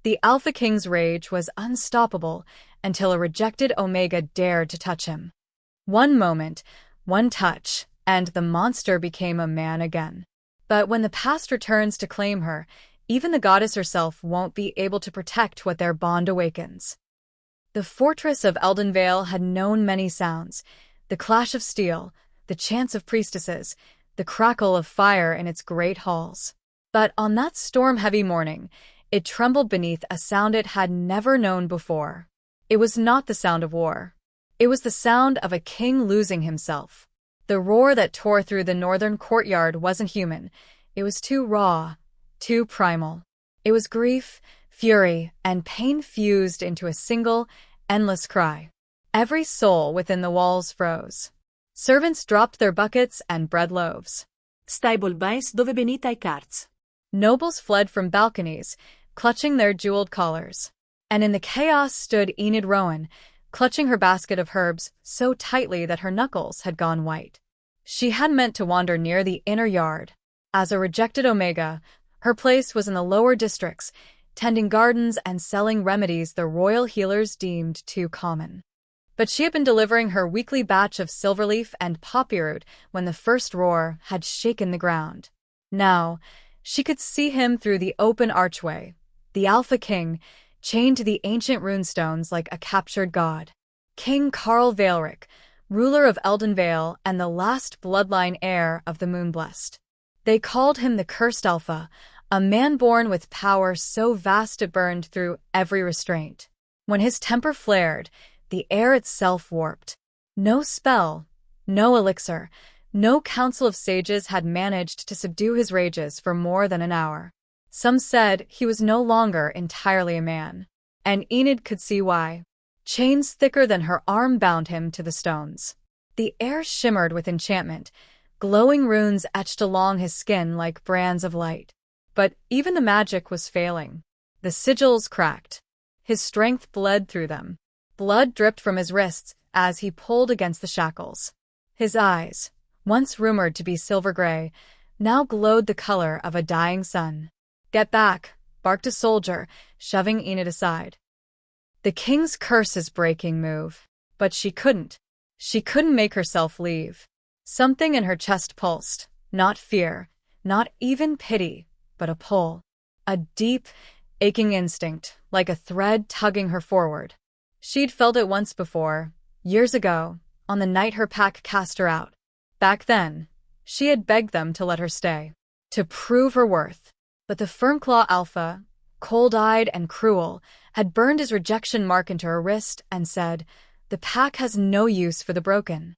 The Alpha King's rage was unstoppable until a rejected Omega dared to touch him. One moment, one touch, and the monster became a man again. But when the past returns to claim her, even the goddess herself won't be able to protect what their bond awakens. The fortress of Eldenvale had known many sounds: the clash of steel, the chants of priestesses, the crackle of fire in its great halls. But on that storm-heavy morning, it trembled beneath a sound it had never known before. It was not the sound of war. It was the sound of a king losing himself. The roar that tore through the northern courtyard wasn't human. It was too raw, too primal. It was grief, fury, and pain fused into a single, endless cry. Every soul within the walls froze. Servants dropped their buckets and bread loaves. Stable bais dove benita ai cards. Nobles fled from balconies, clutching their jeweled collars. And in the chaos stood Enid Rowan, clutching her basket of herbs so tightly that her knuckles had gone white. She hadn't meant to wander near the inner yard. As a rejected Omega, her place was in the lower districts, tending gardens and selling remedies the royal healers deemed too common. But she had been delivering her weekly batch of silverleaf and poppyroot when the first roar had shaken the ground. Now, she could see him through the open archway, the Alpha King, chained to the ancient runestones like a captured god. King Carl Vaelric, ruler of Eldenvale and the last bloodline heir of the Moonblessed. They called him the Cursed Alpha, a man born with power so vast it burned through every restraint. When his temper flared, the air itself warped. No spell, no elixir, no council of sages had managed to subdue his rages for more than an hour. Some said he was no longer entirely a man, and Enid could see why. Chains thicker than her arm bound him to the stones. The air shimmered with enchantment, glowing runes etched along his skin like brands of light. But even the magic was failing. The sigils cracked. His strength bled through them. Blood dripped from his wrists as he pulled against the shackles. His eyes, once rumored to be silver-gray, now glowed the color of a dying sun. "Get back," barked a soldier, shoving Enid aside. The king's curse is breaking move. But she couldn't. She couldn't make herself leave. Something in her chest pulsed, not fear, not even pity, but a pull. A deep, aching instinct, like a thread tugging her forward. She'd felt it once before, years ago, on the night her pack cast her out. Back then, she had begged them to let her stay, to prove her worth. But the Firmclaw Alpha, cold-eyed and cruel, had burned his rejection mark into her wrist and said, "The pack has no use for the broken."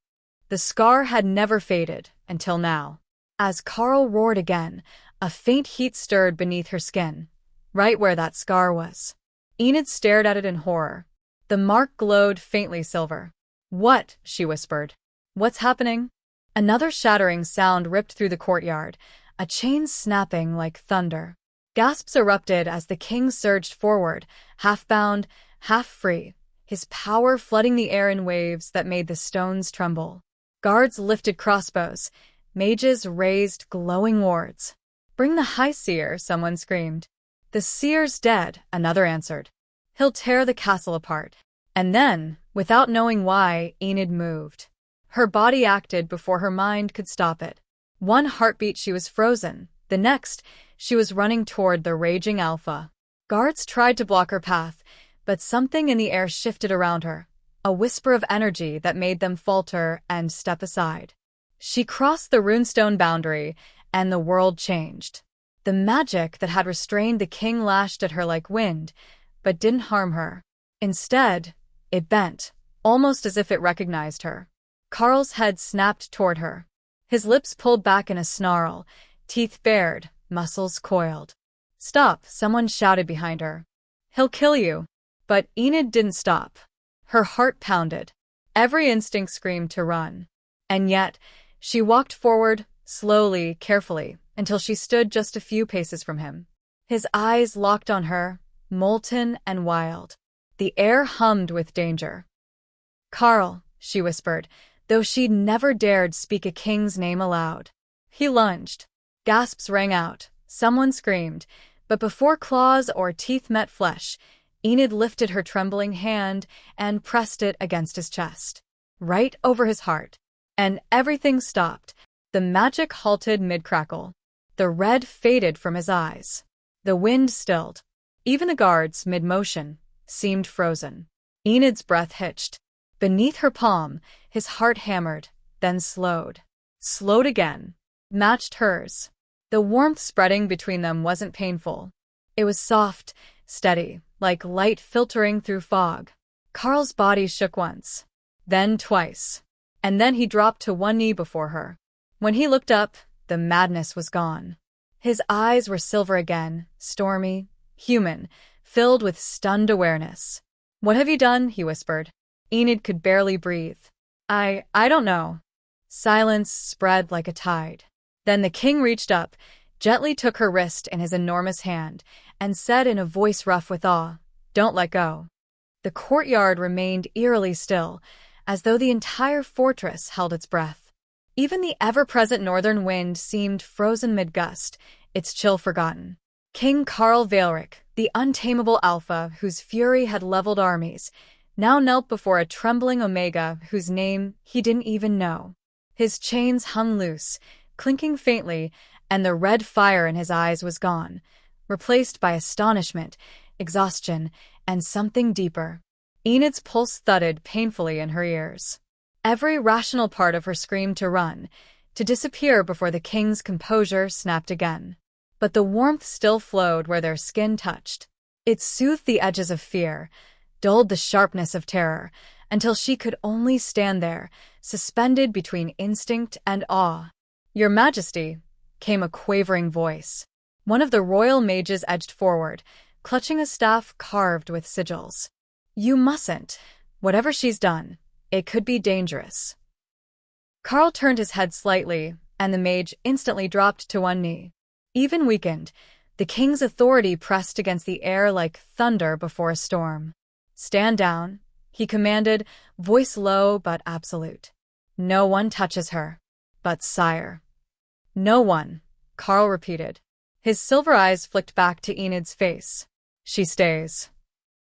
The scar had never faded, until now. As Carl roared again, a faint heat stirred beneath her skin, right where that scar was. Enid stared at it in horror. The mark glowed faintly silver. "What?" she whispered. "What's happening?" Another shattering sound ripped through the courtyard, a chain snapping like thunder. Gasps erupted as the king surged forward, half-bound, half-free, his power flooding the air in waves that made the stones tremble. Guards lifted crossbows. Mages raised glowing wards. "Bring the High Seer," someone screamed. "The Seer's dead," another answered. "He'll tear the castle apart." And then, without knowing why, Enid moved. Her body acted before her mind could stop it. One heartbeat she was frozen. The next, she was running toward the raging Alpha. Guards tried to block her path, but something in the air shifted around her, a whisper of energy that made them falter and step aside. She crossed the runestone boundary, and the world changed. The magic that had restrained the king lashed at her like wind, but didn't harm her. Instead, it bent, almost as if it recognized her. Carl's head snapped toward her. His lips pulled back in a snarl, teeth bared, muscles coiled. "Stop," someone shouted behind her. "He'll kill you." But Enid didn't stop. Her heart pounded. Every instinct screamed to run. And yet, she walked forward, slowly, carefully, until she stood just a few paces from him. His eyes locked on her, molten and wild. The air hummed with danger. "Carl," she whispered, though she'd never dared speak a king's name aloud. He lunged. Gasps rang out. Someone screamed, But before claws or teeth met flesh, Enid lifted her trembling hand and pressed it against his chest, right over his heart. And everything stopped. The magic halted mid-crackle. The red faded from his eyes. The wind stilled. Even the guards, mid-motion, seemed frozen. Enid's breath hitched. Beneath her palm, his heart hammered, then slowed. Slowed again. Matched hers. The warmth spreading between them wasn't painful. It was soft, steady, like light filtering through fog. Carl's body shook once. Then twice. And then he dropped to one knee before her. When he looked up, the madness was gone. His eyes were silver again, stormy, human, filled with stunned awareness. "What have you done?" he whispered. Enid could barely breathe. I don't know." Silence spread like a tide. Then the king reached up, gently took her wrist in his enormous hand, and said in a voice rough with awe, "Don't let go." The courtyard remained eerily still, as though the entire fortress held its breath. Even the ever-present northern wind seemed frozen mid-gust, its chill forgotten. King Carl Valeric, the untamable alpha whose fury had leveled armies, now knelt before a trembling Omega whose name he didn't even know. His chains hung loose, clinking faintly, and the red fire in his eyes was gone, replaced by astonishment, exhaustion, and something deeper. Enid's pulse thudded painfully in her ears. Every rational part of her screamed to run, to disappear before the king's composure snapped again. But the warmth still flowed where their skin touched. It soothed the edges of fear, dulled the sharpness of terror, until she could only stand there, suspended between instinct and awe. "Your Majesty," came a quavering voice. One of the royal mages edged forward, clutching a staff carved with sigils. "You mustn't. Whatever she's done, it could be dangerous." Carl turned his head slightly, and the mage instantly dropped to one knee. Even weakened, the king's authority pressed against the air like thunder before a storm. "Stand down," he commanded, voice low but absolute. "No one touches her. But sire." "No one," Carl repeated. His silver eyes flicked back to Enid's face. "She stays."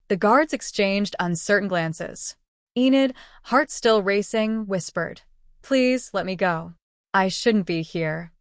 The guards exchanged uncertain glances. Enid, heart still racing, whispered, "Please let me go. I shouldn't be here."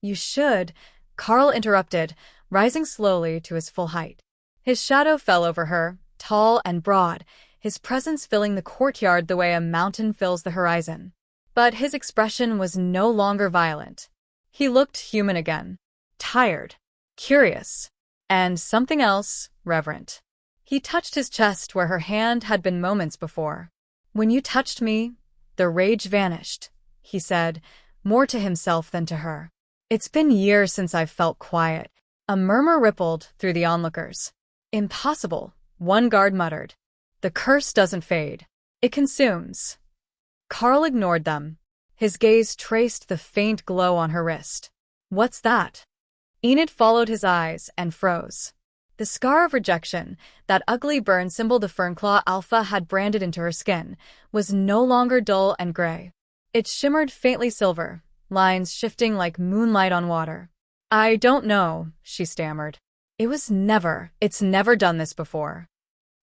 "You should," Carl interrupted, rising slowly to his full height. His shadow fell over her, tall and broad, his presence filling the courtyard the way a mountain fills the horizon. But his expression was no longer violent. He looked human again, tired, curious, and something else, reverent. He touched his chest where her hand had been moments before. "When you touched me, the rage vanished," he said, more to himself than to her. "It's been years since I've felt quiet." A murmur rippled through the onlookers. "Impossible," one guard muttered. "The curse doesn't fade. It consumes." Carl ignored them. His gaze traced the faint glow on her wrist. "What's that?" Enid followed his eyes and froze. The scar of rejection, that ugly burn symbol the Fernclaw Alpha had branded into her skin, was no longer dull and gray. It shimmered faintly silver, lines shifting like moonlight on water. "I don't know," she stammered. It's never done this before."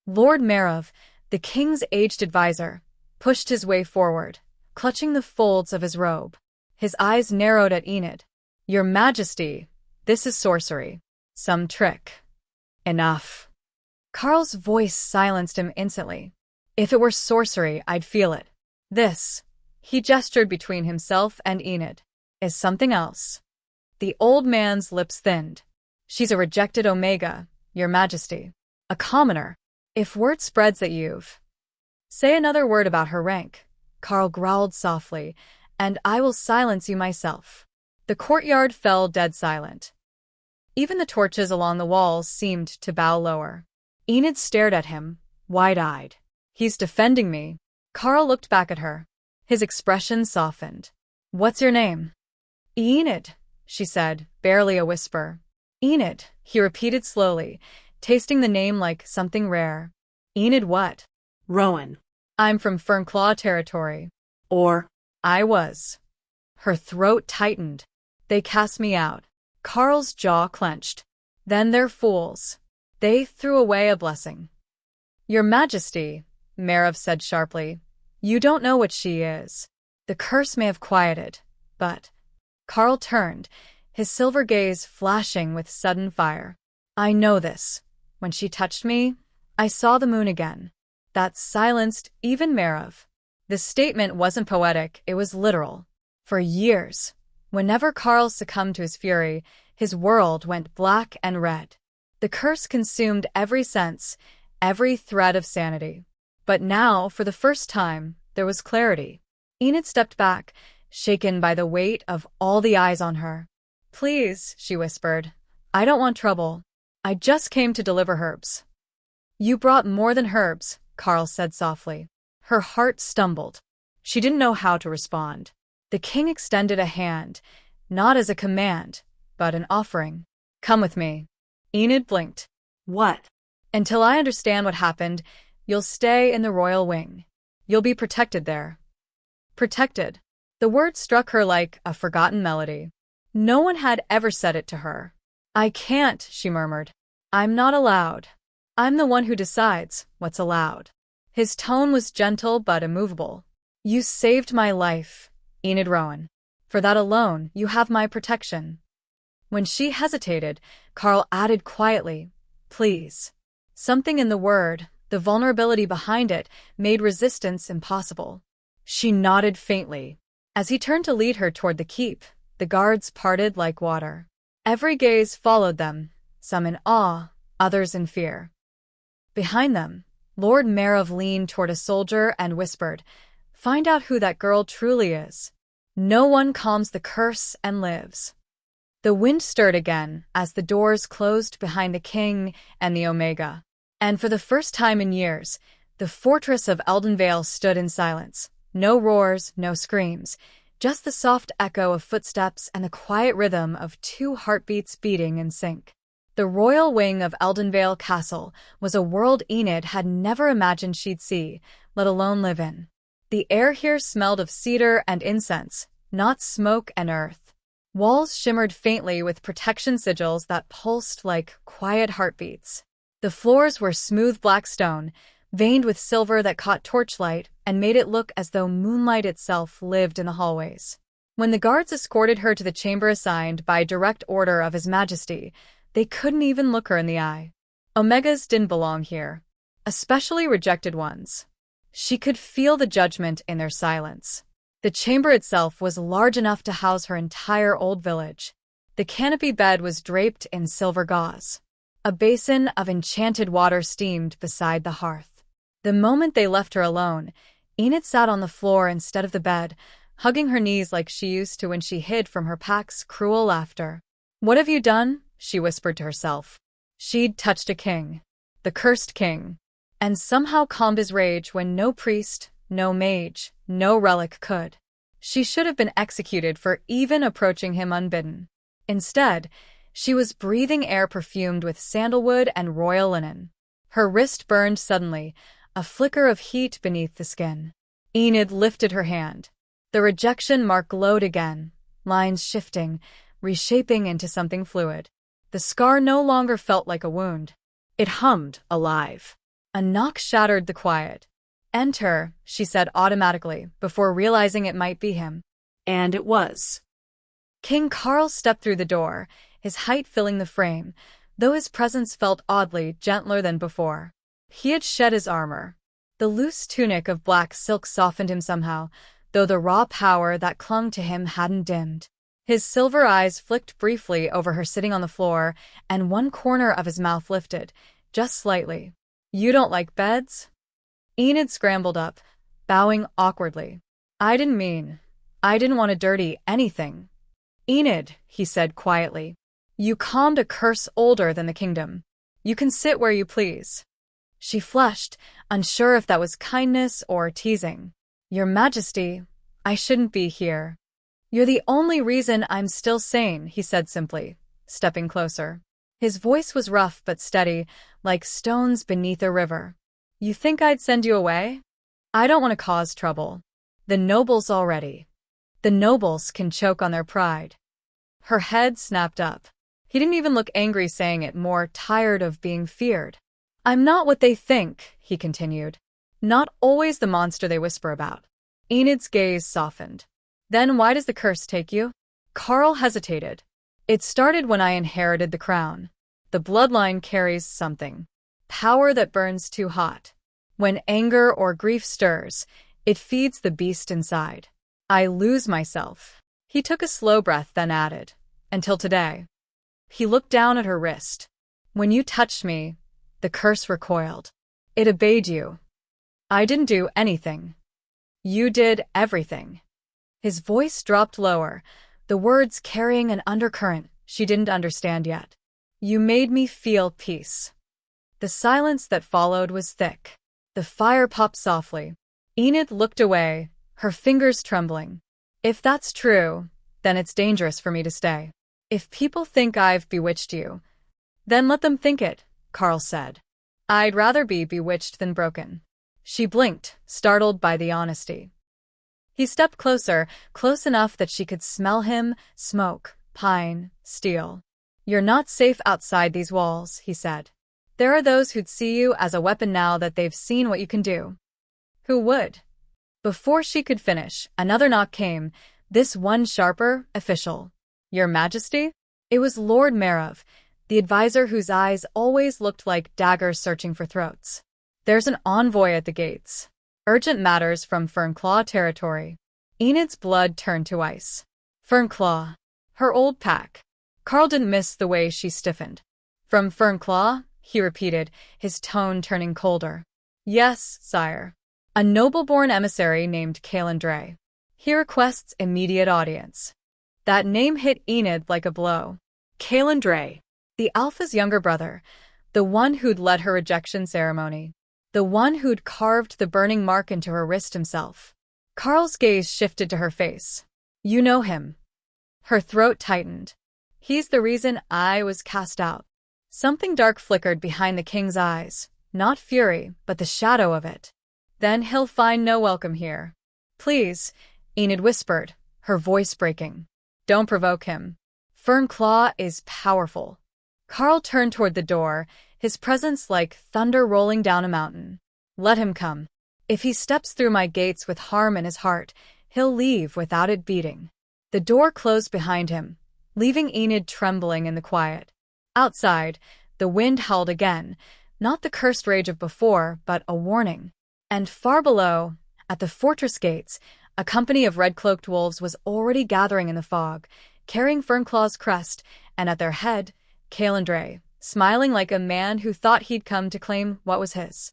Lord Marov, the king's aged advisor, pushed his way forward, clutching the folds of his robe. His eyes narrowed at Enid. "Your Majesty, this is sorcery. Some trick." "Enough." Carl's voice silenced him instantly. "If it were sorcery, I'd feel it. This," he gestured between himself and Enid, "is something else." The old man's lips thinned. "She's a rejected Omega, Your Majesty. A commoner. If word spreads that you've—" "Say another word about her rank," Carl growled softly, "and I will silence you myself." The courtyard fell dead silent. Even the torches along the walls seemed to bow lower. Enid stared at him, wide-eyed. "He's defending me." Carl looked back at her. His expression softened. "What's your name?" "Enid," she said, barely a whisper. "Enid," he repeated slowly, tasting the name like something rare. "Enid what?" Rowan. "I'm from Fernclaw territory." Or, "I was." Her throat tightened. "They cast me out." Carl's jaw clenched. Then they're fools. They threw away a blessing. Your Majesty, Merov said sharply, you don't know what she is. The curse may have quieted, but… Carl turned, his silver gaze flashing with sudden fire. I know this. When she touched me, I saw the moon again. That silenced even Merov. The statement wasn't poetic, it was literal. For years, whenever Carl succumbed to his fury, his world went black and red. The curse consumed every sense, every thread of sanity. But now, for the first time, there was clarity. Enid stepped back, shaken by the weight of all the eyes on her. Please, she whispered. I don't want trouble. I just came to deliver herbs. You brought more than herbs, Carl said softly. Her heart stumbled. She didn't know how to respond. The king extended a hand, not as a command, but an offering. Come with me. Enid blinked. What? Until I understand what happened, you'll stay in the royal wing. You'll be protected there. Protected. The word struck her like a forgotten melody. No one had ever said it to her. I can't, she murmured. I'm not allowed. I'm the one who decides what's allowed. His tone was gentle but immovable. You saved my life, Enid Rowan. For that alone, you have my protection. When she hesitated, Carl added quietly, please. Something in the word, the vulnerability behind it, made resistance impossible. She nodded faintly. As he turned to lead her toward the keep, the guards parted like water. Every gaze followed them, some in awe, others in fear. Behind them, Lord Merov leaned toward a soldier and whispered, find out who that girl truly is. No one calms the curse and lives. The wind stirred again as the doors closed behind the king and the Omega. And for the first time in years, the fortress of Eldenvale stood in silence. No roars, no screams, just the soft echo of footsteps and the quiet rhythm of two heartbeats beating in sync. The royal wing of Eldenvale Castle was a world Enid had never imagined she'd see, let alone live in. The air here smelled of cedar and incense, not smoke and earth. Walls shimmered faintly with protection sigils that pulsed like quiet heartbeats. The floors were smooth black stone, veined with silver that caught torchlight and made it look as though moonlight itself lived in the hallways. When the guards escorted her to the chamber assigned by direct order of His Majesty, they couldn't even look her in the eye. Omegas didn't belong here, especially rejected ones. She could feel the judgment in their silence. The chamber itself was large enough to house her entire old village. The canopy bed was draped in silver gauze. A basin of enchanted water steamed beside the hearth. The moment they left her alone, Enid sat on the floor instead of the bed, hugging her knees like she used to when she hid from her pack's cruel laughter. What have you done? She whispered to herself. She'd touched a king. The cursed king. And somehow calmed his rage when no priest, no mage, no relic could. She should have been executed for even approaching him unbidden. Instead, she was breathing air perfumed with sandalwood and royal linen. Her wrist burned suddenly, a flicker of heat beneath the skin. Enid lifted her hand. The rejection mark glowed again, lines shifting, reshaping into something fluid. The scar no longer felt like a wound. It hummed, alive. A knock shattered the quiet. Enter, she said automatically, before realizing it might be him. And it was. King Carl stepped through the door, his height filling the frame, though his presence felt oddly gentler than before. He had shed his armor. The loose tunic of black silk softened him somehow, though the raw power that clung to him hadn't dimmed. His silver eyes flicked briefly over her sitting on the floor, and one corner of his mouth lifted, just slightly. You don't like beds? Enid scrambled up, bowing awkwardly. I didn't want to dirty anything. Enid, he said quietly. You calmed a curse older than the kingdom. You can sit where you please. She flushed, unsure if that was kindness or teasing. Your Majesty, I shouldn't be here. You're the only reason I'm still sane, he said simply, stepping closer. His voice was rough but steady, like stones beneath a river. You think I'd send you away? I don't want to cause trouble. The nobles already. The nobles can choke on their pride. Her head snapped up. He didn't even look angry saying it, more tired of being feared. I'm not what they think, he continued. Not always the monster they whisper about. Enid's gaze softened. Then why does the curse take you? Carl hesitated. It started when I inherited the crown. The bloodline carries something. Power that burns too hot. When anger or grief stirs, it feeds the beast inside. I lose myself. He took a slow breath, then added, until today. He looked down at her wrist. When you touched me, the curse recoiled. It obeyed you. I didn't do anything. You did everything. His voice dropped lower, the words carrying an undercurrent she didn't understand yet. You made me feel peace. The silence that followed was thick. The fire popped softly. Enid looked away, her fingers trembling. If that's true, then it's dangerous for me to stay. If people think I've bewitched you, then let them think it, Carl said. I'd rather be bewitched than broken. She blinked, startled by the honesty. He stepped closer, close enough that she could smell him, smoke, pine, steel. You're not safe outside these walls, he said. There are those who'd see you as a weapon now that they've seen what you can do. Who would? Before she could finish, another knock came, this one sharper, official. Your Majesty? It was Lord Marov, the advisor whose eyes always looked like daggers searching for throats. There's an envoy at the gates. Urgent matters from Fernclaw territory. Enid's blood turned to ice. Fernclaw. Her old pack. Carl didn't miss the way she stiffened. From Fernclaw? He repeated, his tone turning colder. Yes, sire. A noble-born emissary named Calandre. He requests immediate audience. That name hit Enid like a blow. Calandre. The Alpha's younger brother. The one who'd led her rejection ceremony. The one who'd carved the burning mark into her wrist himself. Carl's gaze shifted to her face. You know him. Her throat tightened. He's the reason I was cast out. Something dark flickered behind the king's eyes. Not fury, but the shadow of it. Then he'll find no welcome here. Please, Enid whispered, her voice breaking. Don't provoke him. Fernclaw is powerful. Carl turned toward the door, his presence like thunder rolling down a mountain. Let him come. If he steps through my gates with harm in his heart, he'll leave without it beating. The door closed behind him, leaving Enid trembling in the quiet. Outside, the wind howled again, not the cursed rage of before, but a warning. And far below, at the fortress gates, a company of red-cloaked wolves was already gathering in the fog, carrying Fernclaw's crest, and at their head, Calandre, smiling like a man who thought he'd come to claim what was his.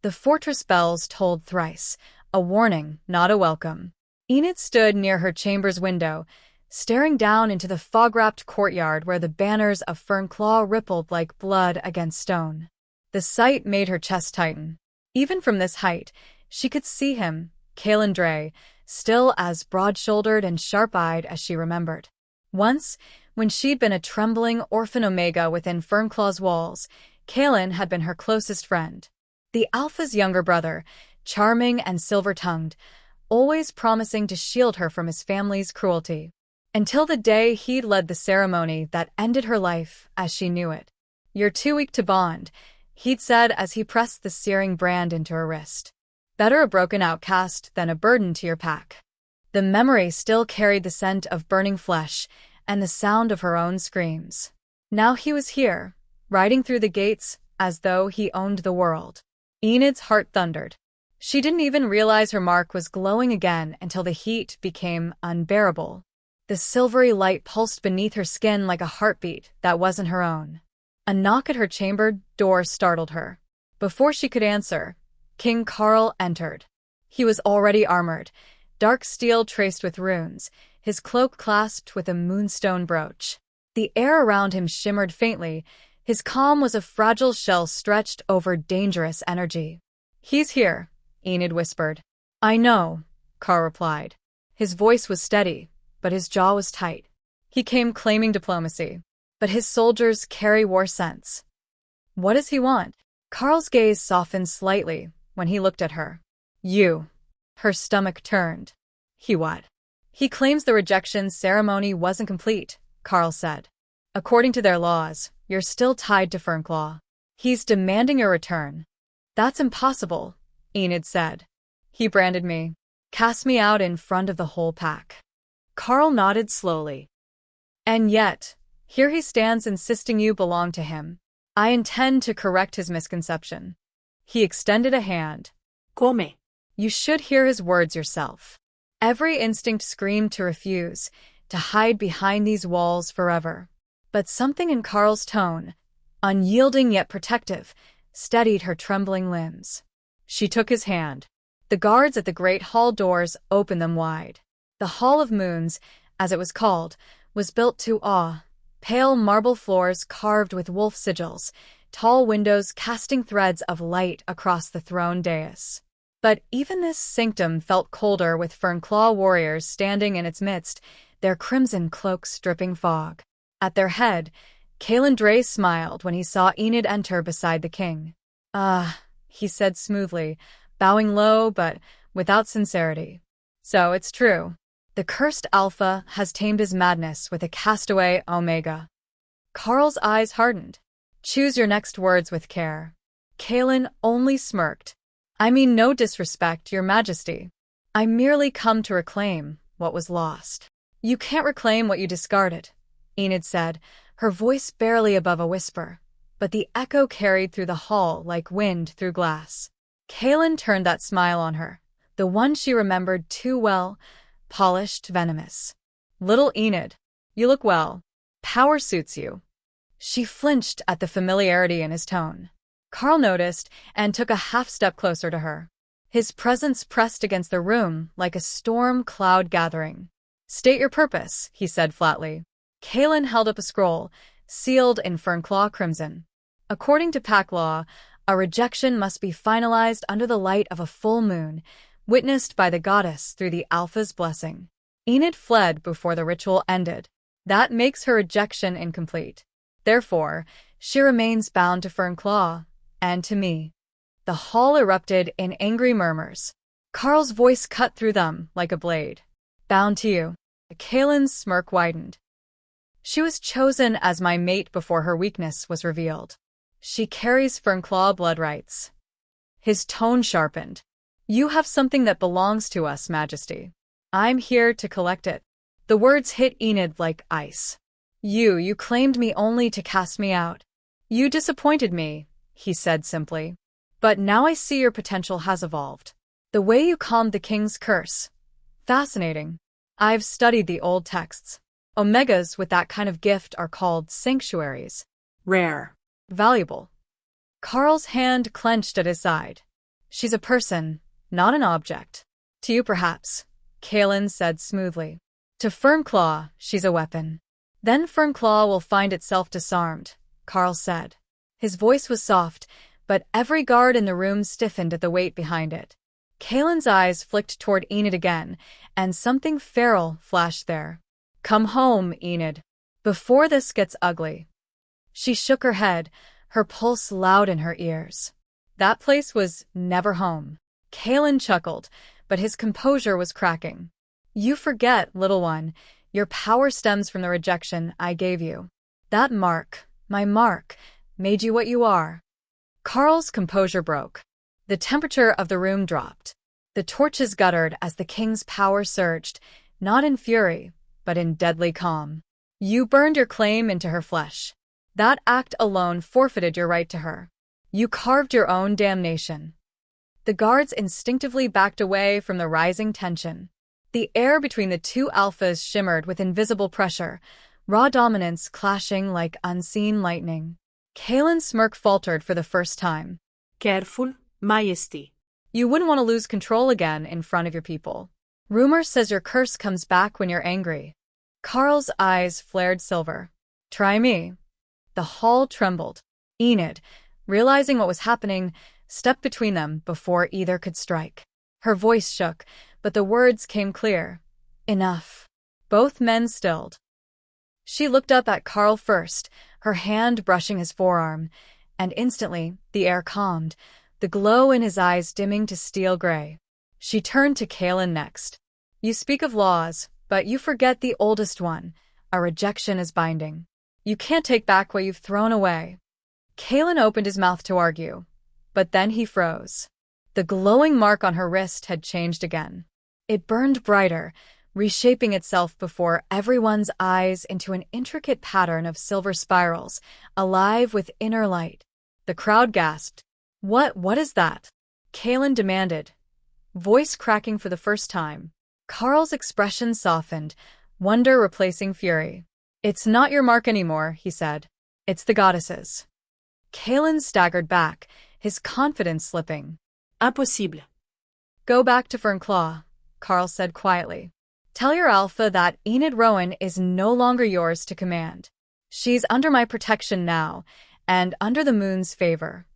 The fortress bells tolled thrice, a warning, not a welcome. Enid stood near her chamber's window, staring down into the fog-wrapped courtyard where the banners of Fernclaw rippled like blood against stone. The sight made her chest tighten. Even from this height, she could see him, Calandre, still as broad-shouldered and sharp-eyed as she remembered. Once, when she'd been a trembling orphan Omega within Fernclaw's walls, Caelan had been her closest friend. The Alpha's younger brother, charming and silver-tongued, always promising to shield her from his family's cruelty. Until the day he'd led the ceremony that ended her life as she knew it. You're too weak to bond, he'd said as he pressed the searing brand into her wrist. Better a broken outcast than a burden to your pack. The memory still carried the scent of burning flesh and the sound of her own screams. Now he was here, riding through the gates as though he owned the world. Enid's heart thundered. She didn't even realize her mark was glowing again until the heat became unbearable. The silvery light pulsed beneath her skin like a heartbeat that wasn't her own. A knock at her chamber door startled her. Before she could answer, King Carl entered. He was already armored, dark steel traced with runes, his cloak clasped with a moonstone brooch. The air around him shimmered faintly. His calm was a fragile shell stretched over dangerous energy. He's here, Enid whispered. I know, Carl replied. His voice was steady, but his jaw was tight. He came claiming diplomacy, but his soldiers carry war sense. What does he want? Carl's gaze softened slightly when he looked at her. You. Her stomach turned. He what? He claims the rejection ceremony wasn't complete, Carl said. According to their laws, you're still tied to Fernclaw. He's demanding your return. That's impossible, Enid said. He branded me. Cast me out in front of the whole pack. Carl nodded slowly. And yet, here he stands insisting you belong to him. I intend to correct his misconception. He extended a hand. Come. You should hear his words yourself. Every instinct screamed to refuse, to hide behind these walls forever. But something in Carl's tone, unyielding yet protective, steadied her trembling limbs. She took his hand. The guards at the great hall doors opened them wide. The Hall of Moons, as it was called, was built to awe. Pale marble floors carved with wolf sigils, tall windows casting threads of light across the throne dais. But even this sanctum felt colder with Fernclaw warriors standing in its midst, their crimson cloaks dripping fog. At their head, Calen Dray smiled when he saw Enid enter beside the king. "Ah," he said smoothly, bowing low but without sincerity. "So it's true. The cursed Alpha has tamed his madness with a castaway Omega." Carl's eyes hardened. "Choose your next words with care." Calen only smirked. "I mean no disrespect, Your Majesty. I merely come to reclaim what was lost." "You can't reclaim what you discarded," Enid said, her voice barely above a whisper, but the echo carried through the hall like wind through glass. Calen turned that smile on her, the one she remembered too well, polished, venomous. "Little Enid, you look well. Power suits you." She flinched at the familiarity in his tone. Carl noticed and took a half-step closer to her. His presence pressed against the room like a storm cloud gathering. "State your purpose," he said flatly. Calen held up a scroll, sealed in Fernclaw crimson. "According to pack law, a rejection must be finalized under the light of a full moon, witnessed by the goddess through the Alpha's blessing." Enid fled before the ritual ended. That makes her rejection incomplete. Therefore, she remains bound to Fernclaw, and to me. The hall erupted in angry murmurs. Carl's voice cut through them like a blade. "Bound to you." Calen's smirk widened. "She was chosen as my mate before her weakness was revealed. She carries Fernclaw blood rights." His tone sharpened. "You have something that belongs to us, Majesty. I'm here to collect it." The words hit Enid like ice. You claimed me only to cast me out. You disappointed me," he said simply. "But now I see your potential has evolved. The way you calmed the king's curse. Fascinating. I've studied the old texts. Omegas with that kind of gift are called sanctuaries." Rare. "Valuable." Carl's hand clenched at his side. "She's a person, not an object." "To you, perhaps," Calen said smoothly. "To Fernclaw, she's a weapon." "Then Fernclaw will find itself disarmed," Carl said. His voice was soft, but every guard in the room stiffened at the weight behind it. Calen's eyes flicked toward Enid again, and something feral flashed there. "Come home, Enid, before this gets ugly." She shook her head, her pulse loud in her ears. That place was never home. Calen chuckled, but his composure was cracking. "You forget, little one, your power stems from the rejection I gave you. That mark, my mark, made you what you are." Carl's composure broke. The temperature of the room dropped. The torches guttered as the king's power surged, not in fury, but in deadly calm. "You burned your claim into her flesh. That act alone forfeited your right to her. You carved your own damnation." The guards instinctively backed away from the rising tension. The air between the two alphas shimmered with invisible pressure, raw dominance clashing like unseen lightning. Calen's smirk faltered for the first time. Careful, Majesty. "You wouldn't want to lose control again in front of your people. Rumor says your curse comes back when you're angry." Carl's eyes flared silver. "Try me." The hall trembled. Enid, realizing what was happening, stepped between them before either could strike. Her voice shook, but the words came clear. "Enough." Both men stilled. She looked up at Carl first, her hand brushing his forearm, and instantly the air calmed, the glow in his eyes dimming to steel gray. She turned to Calen next. "You speak of laws, but you forget the oldest one. A rejection is binding. You can't take back what you've thrown away. Kalen opened his mouth to argue, but then he froze. The glowing mark on her wrist had changed again. It burned brighter, reshaping itself before everyone's eyes into an intricate pattern of silver spirals, alive with inner light. The crowd gasped. What is that? Kalen demanded, voice cracking for the first time. Carl's expression softened, wonder replacing fury. It's not your mark anymore, he said. It's the goddess's. Kalen staggered back, his confidence slipping. Impossible. Go back to Fernclaw, Carl said quietly. Tell your alpha that Enid Rowan is no longer yours to command. She's under my protection now, and under the moon's favor.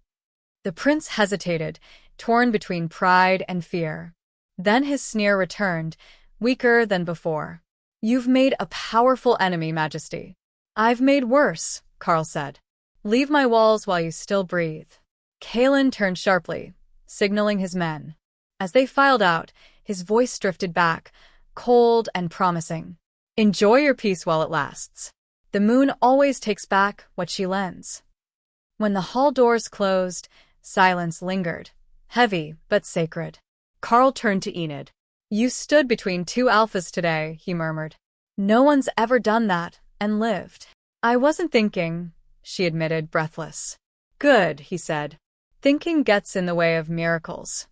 The prince hesitated, torn between pride and fear. Then his sneer returned, weaker than before. You've made a powerful enemy, Majesty. I've made worse, Carl said. Leave my walls while you still breathe. Kalen turned sharply, signaling his men. As they filed out, his voice drifted back, cold and promising. Enjoy your peace while it lasts. The moon always takes back what she lends. When the hall doors closed, silence lingered, heavy but sacred. Carl turned to Enid. You stood between two alphas today, he murmured. No one's ever done that and lived. I wasn't thinking, she admitted, breathless. Good, he said. Thinking gets in the way of miracles.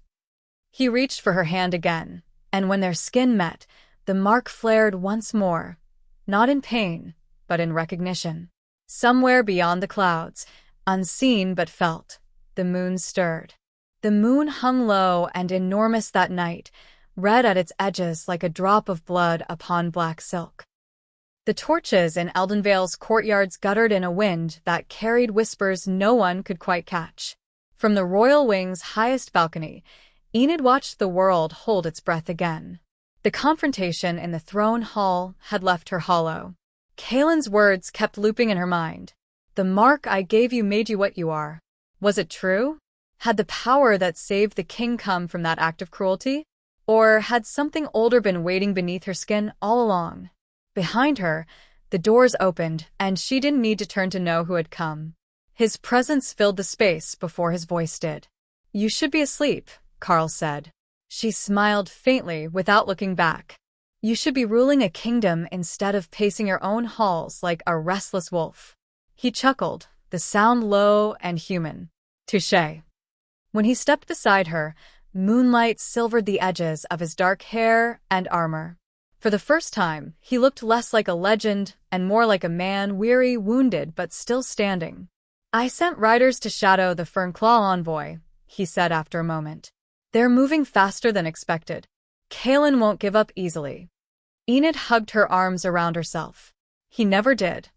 He reached for her hand again, and when their skin met, the mark flared once more, not in pain, but in recognition. Somewhere beyond the clouds, unseen but felt, the moon stirred. The moon hung low and enormous that night, red at its edges like a drop of blood upon black silk. The torches in Eldenvale's courtyards guttered in a wind that carried whispers no one could quite catch. From the royal wing's highest balcony, Enid watched the world hold its breath again. The confrontation in the throne hall had left her hollow. Kalen's words kept looping in her mind. The mark I gave you made you what you are. Was it true? Had the power that saved the king come from that act of cruelty? Or had something older been waiting beneath her skin all along? Behind her, the doors opened, and she didn't need to turn to know who had come. His presence filled the space before his voice did. You should be asleep, Carl said. She smiled faintly without looking back. You should be ruling a kingdom instead of pacing your own halls like a restless wolf. He chuckled, the sound low and human. Touché. When he stepped beside her, moonlight silvered the edges of his dark hair and armor. For the first time, he looked less like a legend and more like a man weary, wounded, but still standing. I sent riders to shadow the Fernclaw envoy, he said after a moment. They're moving faster than expected. Kalen won't give up easily. Enid hugged her arms around herself. He never did.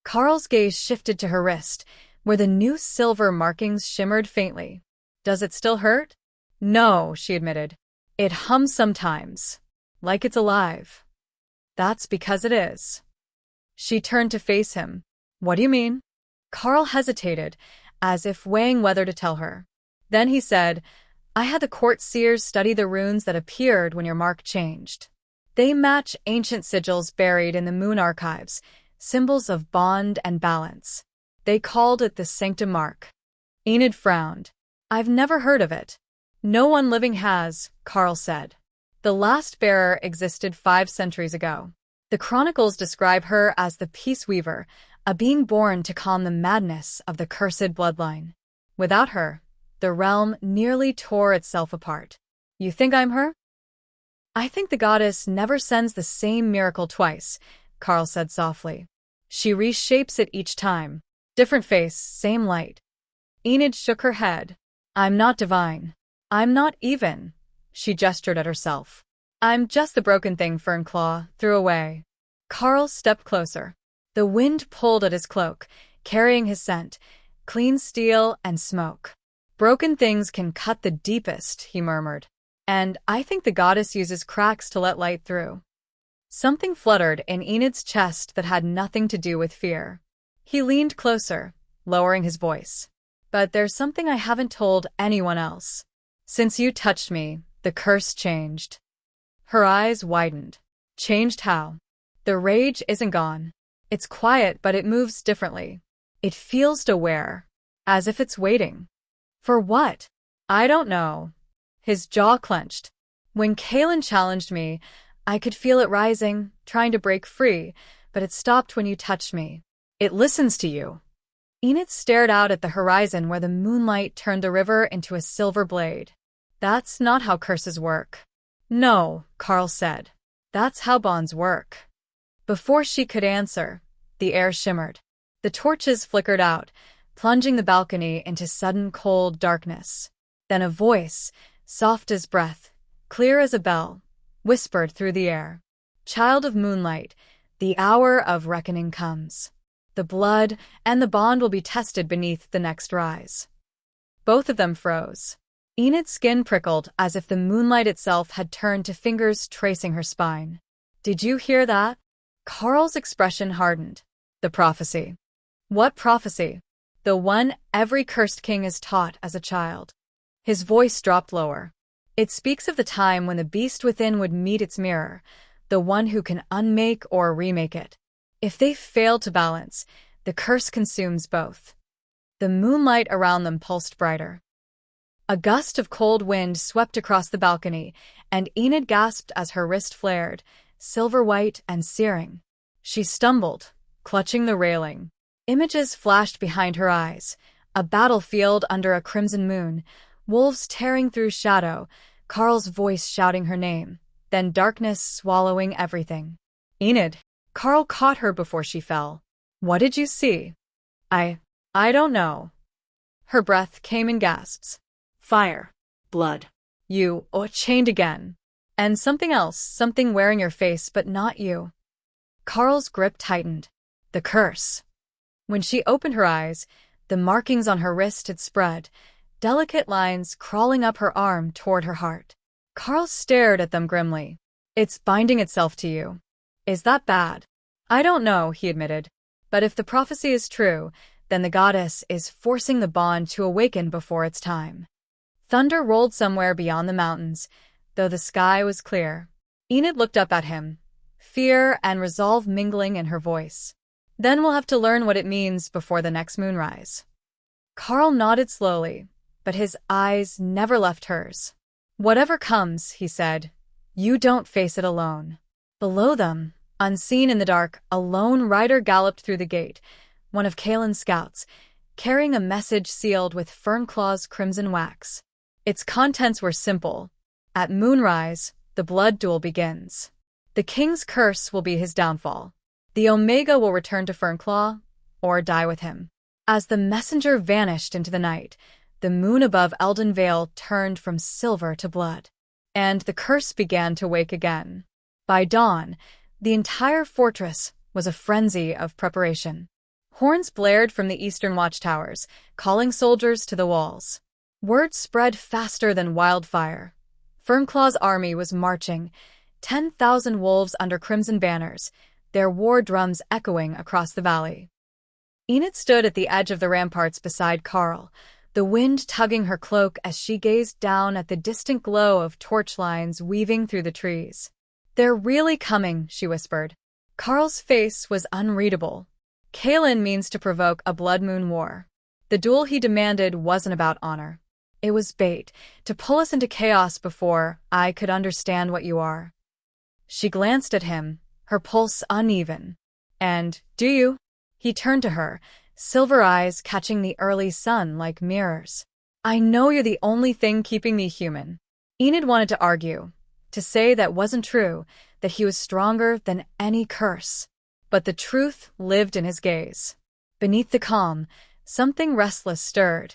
Carl's gaze shifted to her wrist, where the new silver markings shimmered faintly. Does it still hurt? No, she admitted. It hums sometimes. Like it's alive. That's because it is. She turned to face him. What do you mean? Carl hesitated, as if weighing whether to tell her. Then he said, I had the court seers study the runes that appeared when your mark changed. They match ancient sigils buried in the moon archives, symbols of bond and balance. They called it the Sanctum Mark. Enid frowned. I've never heard of it. No one living has, Carl said. The last bearer existed 5 centuries ago. The chronicles describe her as the Peace Weaver, a being born to calm the madness of the cursed bloodline. Without her, the realm nearly tore itself apart. You think I'm her? I think the goddess never sends the same miracle twice, Carl said softly. She reshapes it each time. Different face, same light. Enid shook her head. I'm not divine. I'm not even. She gestured at herself. I'm just the broken thing Fernclaw threw away. Carl stepped closer. The wind pulled at his cloak, carrying his scent, clean steel and smoke. Broken things can cut the deepest, he murmured. And I think the goddess uses cracks to let light through. Something fluttered in Enid's chest that had nothing to do with fear. He leaned closer, lowering his voice. But there's something I haven't told anyone else. Since you touched me, the curse changed. Her eyes widened. Changed how? The rage isn't gone. It's quiet, but it moves differently. It feels aware, as if it's waiting. For what? I don't know. His jaw clenched. When Kaelin challenged me, I could feel it rising, trying to break free, but it stopped when you touched me. It listens to you. Enid stared out at the horizon where the moonlight turned the river into a silver blade. That's not how curses work. No, Carl said. That's how bonds work. Before she could answer, the air shimmered. The torches flickered out, plunging the balcony into sudden cold darkness. Then a voice, soft as breath, clear as a bell, whispered through the air. Child of moonlight, the hour of reckoning comes. The blood and the bond will be tested beneath the next rise. Both of them froze. Enid's skin prickled as if the moonlight itself had turned to fingers tracing her spine. Did you hear that? Carl's expression hardened. The prophecy. What prophecy? The one every cursed king is taught as a child. His voice dropped lower. It speaks of the time when the beast within would meet its mirror, the one who can unmake or remake it. If they fail to balance, the curse consumes both. The moonlight around them pulsed brighter. A gust of cold wind swept across the balcony, and Enid gasped as her wrist flared, silver-white and searing. She stumbled, clutching the railing. Images flashed behind her eyes, a battlefield under a crimson moon, wolves tearing through shadow, Carl's voice shouting her name, then darkness swallowing everything. Enid! Carl caught her before she fell. What did you see? I don't know. Her breath came in gasps. Fire. Blood. You, chained again. And something else, something wearing your face, but not you. Carl's grip tightened. The curse. When she opened her eyes, the markings on her wrist had spread, delicate lines crawling up her arm toward her heart. Carl stared at them grimly. It's binding itself to you. Is that bad? I don't know, he admitted. But if the prophecy is true, then the goddess is forcing the bond to awaken before its time. Thunder rolled somewhere beyond the mountains, though the sky was clear. Enid looked up at him, fear and resolve mingling in her voice. Then we'll have to learn what it means before the next moonrise. Carl nodded slowly, but his eyes never left hers. Whatever comes, he said, you don't face it alone. Below them, unseen in the dark, a lone rider galloped through the gate, one of Kaelin's scouts, carrying a message sealed with Fernclaw's crimson wax. Its contents were simple. At moonrise, the blood duel begins. The king's curse will be his downfall. The Omega will return to Fernclaw, or die with him. As the messenger vanished into the night, the moon above Elden Vale turned from silver to blood, and the curse began to wake again. By dawn, the entire fortress was a frenzy of preparation. Horns blared from the eastern watchtowers, calling soldiers to the walls. Word spread faster than wildfire. Fernclaw's army was marching, 10,000 wolves under crimson banners, their war drums echoing across the valley. Enid stood at the edge of the ramparts beside Carl, the wind tugging her cloak as she gazed down at the distant glow of torchlines weaving through the trees. They're really coming, she whispered. Carl's face was unreadable. Kaelin means to provoke a blood moon war. The duel he demanded wasn't about honor. It was bait, to pull us into chaos before I could understand what you are. She glanced at him, her pulse uneven. And, do you? He turned to her, silver eyes catching the early sun like mirrors. I know you're the only thing keeping me human. Enid wanted to argue, to say that wasn't true, that he was stronger than any curse. But the truth lived in his gaze. Beneath the calm, something restless stirred,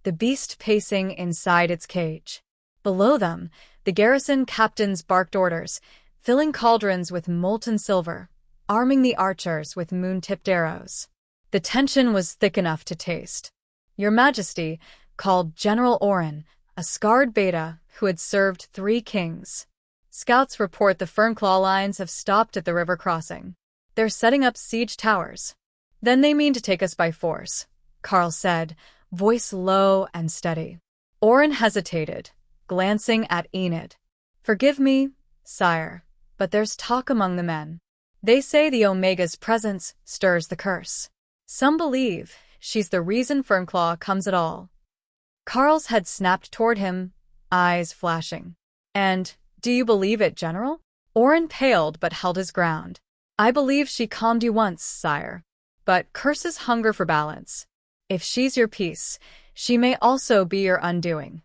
the beast pacing inside its cage. Below them, the garrison captains barked orders, filling cauldrons with molten silver, arming the archers with moon-tipped arrows. The tension was thick enough to taste. Your Majesty, called General Oren, a scarred beta who had served 3 kings. Scouts report the Fernclaw lines have stopped at the river crossing. They're setting up siege towers. Then they mean to take us by force, Carl said, voice low and steady. Oren hesitated, glancing at Enid. Forgive me, sire, but there's talk among the men. They say the Omega's presence stirs the curse. Some believe she's the reason Fernclaw comes at all. Carl's head snapped toward him, eyes flashing. And, do you believe it, General? Oren paled but held his ground. I believe she calmed you once, sire. But curses hunger for balance. If she's your peace, she may also be your undoing.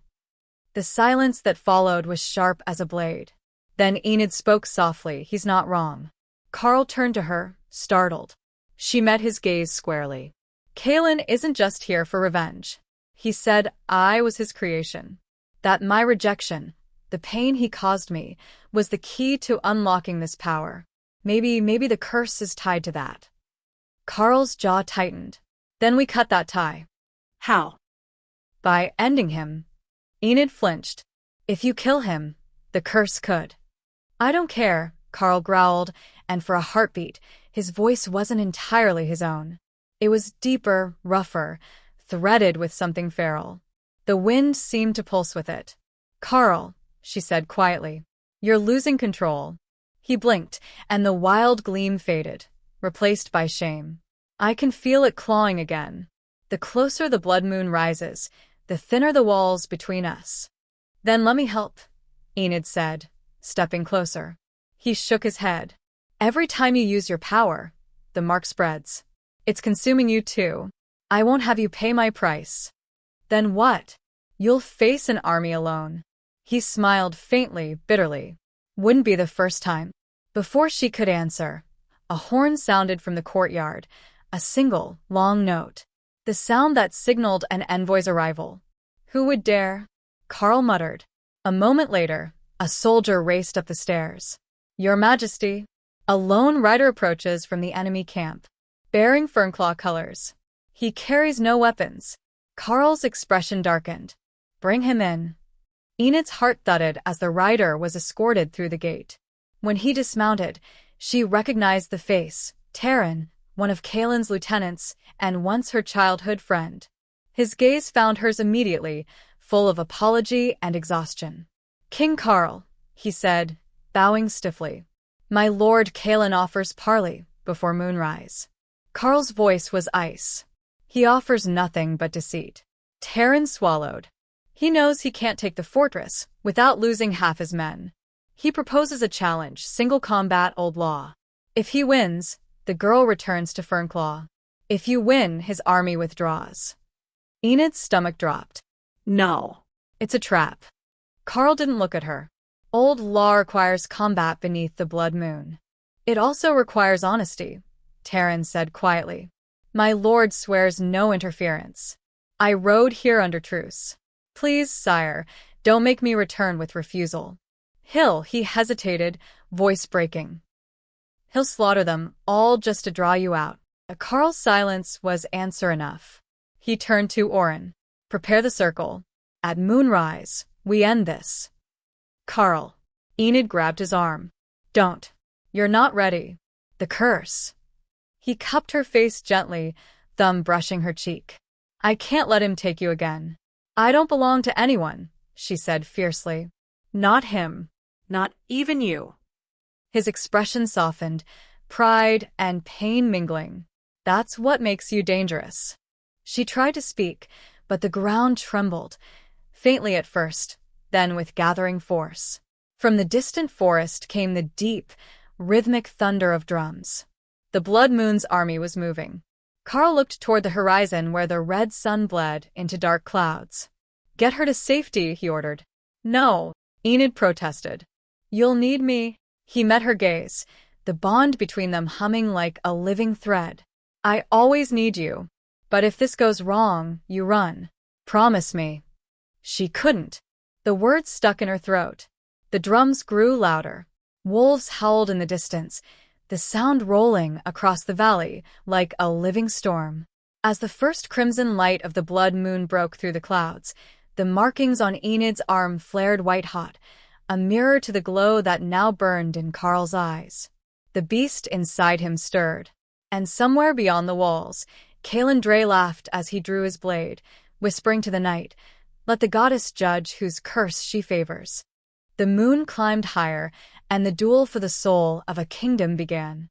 The silence that followed was sharp as a blade. Then Enid spoke softly. He's not wrong. Carl turned to her, startled. She met his gaze squarely. Kaelin isn't just here for revenge. He said I was his creation. That my rejection, the pain he caused me, was the key to unlocking this power. Maybe the curse is tied to that. Carl's jaw tightened. Then we cut that tie. How? By ending him. Enid flinched. If you kill him, the curse could. I don't care, Carl growled, and for a heartbeat, his voice wasn't entirely his own. It was deeper, rougher, threaded with something feral. The wind seemed to pulse with it. Carl, she said quietly, you're losing control. He blinked, and the wild gleam faded, replaced by shame. I can feel it clawing again. The closer the blood moon rises, the thinner the walls between us. Then let me help, Enid said, stepping closer. He shook his head. Every time you use your power, the mark spreads. It's consuming you too. I won't have you pay my price. Then what? You'll face an army alone. He smiled faintly, bitterly. Wouldn't be the first time. Before she could answer, a horn sounded from the courtyard, a single, long note. The sound that signaled an envoy's arrival. Who would dare? Carl muttered. A moment later, a soldier raced up the stairs. Your Majesty. A lone rider approaches from the enemy camp, bearing Fernclaw colors. He carries no weapons. Carl's expression darkened. Bring him in. Enid's heart thudded as the rider was escorted through the gate. When he dismounted, she recognized the face, Terran, one of Kaelin's lieutenants, and once her childhood friend. His gaze found hers immediately, full of apology and exhaustion. King Carl, he said, bowing stiffly. My lord Kaelin offers parley before moonrise. Carl's voice was ice. He offers nothing but deceit. Terran swallowed. He knows he can't take the fortress without losing half his men. He proposes a challenge, single combat, old law. If he wins, the girl returns to Fernclaw. If you win, his army withdraws. Enid's stomach dropped. No. It's a trap. Carl didn't look at her. Old law requires combat beneath the blood moon. It also requires honesty, Terran said quietly. My lord swears no interference. I rode here under truce. Please, sire, don't make me return with refusal. He hesitated, voice breaking. He'll slaughter them, all just to draw you out. Carl's silence was answer enough. He turned to Oren. Prepare the circle. At moonrise, we end this. Carl. Enid grabbed his arm. Don't. You're not ready. The curse. He cupped her face gently, thumb brushing her cheek. I can't let him take you again. I don't belong to anyone, she said fiercely. Not him. Not even you. His expression softened, pride and pain mingling. That's what makes you dangerous. She tried to speak, but the ground trembled, faintly at first, then with gathering force. From the distant forest came the deep, rhythmic thunder of drums. The Blood Moon's army was moving. Carl looked toward the horizon where the red sun bled into dark clouds. Get her to safety, he ordered. No, Enid protested. You'll need me. He met her gaze, the bond between them humming like a living thread. I always need you. But if this goes wrong, you run. Promise me. She couldn't. The words stuck in her throat. The drums grew louder. Wolves howled in the distance, the sound rolling across the valley like a living storm. As the first crimson light of the blood moon broke through the clouds, the markings on Enid's arm flared white-hot, a mirror to the glow that now burned in Carl's eyes. The beast inside him stirred. And somewhere beyond the walls, Kaelin Dre laughed as he drew his blade, whispering to the night, let the goddess judge whose curse she favors. The moon climbed higher, and the duel for the soul of a kingdom began.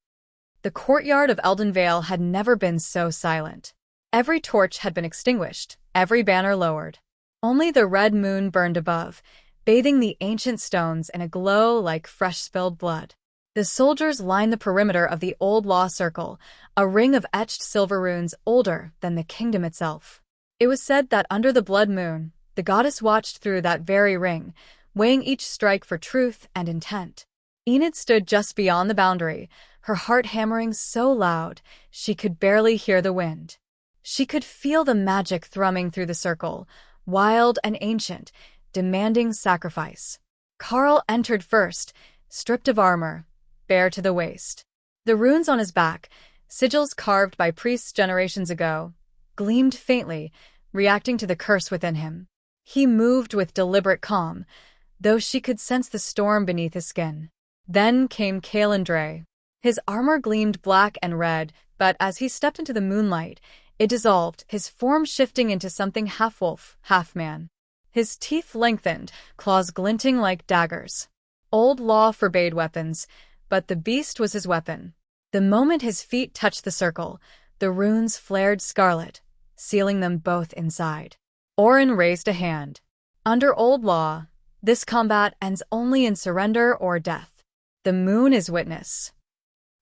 The courtyard of Eldenvale had never been so silent. Every torch had been extinguished, every banner lowered. Only the red moon burned above, bathing the ancient stones in a glow like fresh spilled blood. The soldiers lined the perimeter of the old law circle, a ring of etched silver runes older than the kingdom itself. It was said that under the blood moon, the goddess watched through that very ring, weighing each strike for truth and intent. Enid stood just beyond the boundary, her heart hammering so loud she could barely hear the wind. She could feel the magic thrumming through the circle, wild and ancient, demanding sacrifice. Carl entered first, stripped of armor, bare to the waist. The runes on his back, sigils carved by priests generations ago, gleamed faintly, reacting to the curse within him. He moved with deliberate calm, though she could sense the storm beneath his skin. Then came Caelan. His armor gleamed black and red, but as he stepped into the moonlight, it dissolved, his form shifting into something half-wolf, half-man. His teeth lengthened, claws glinting like daggers. Old law forbade weapons, but the beast was his weapon. The moment his feet touched the circle, the runes flared scarlet, sealing them both inside. Orin raised a hand. Under old law, this combat ends only in surrender or death. The moon is witness.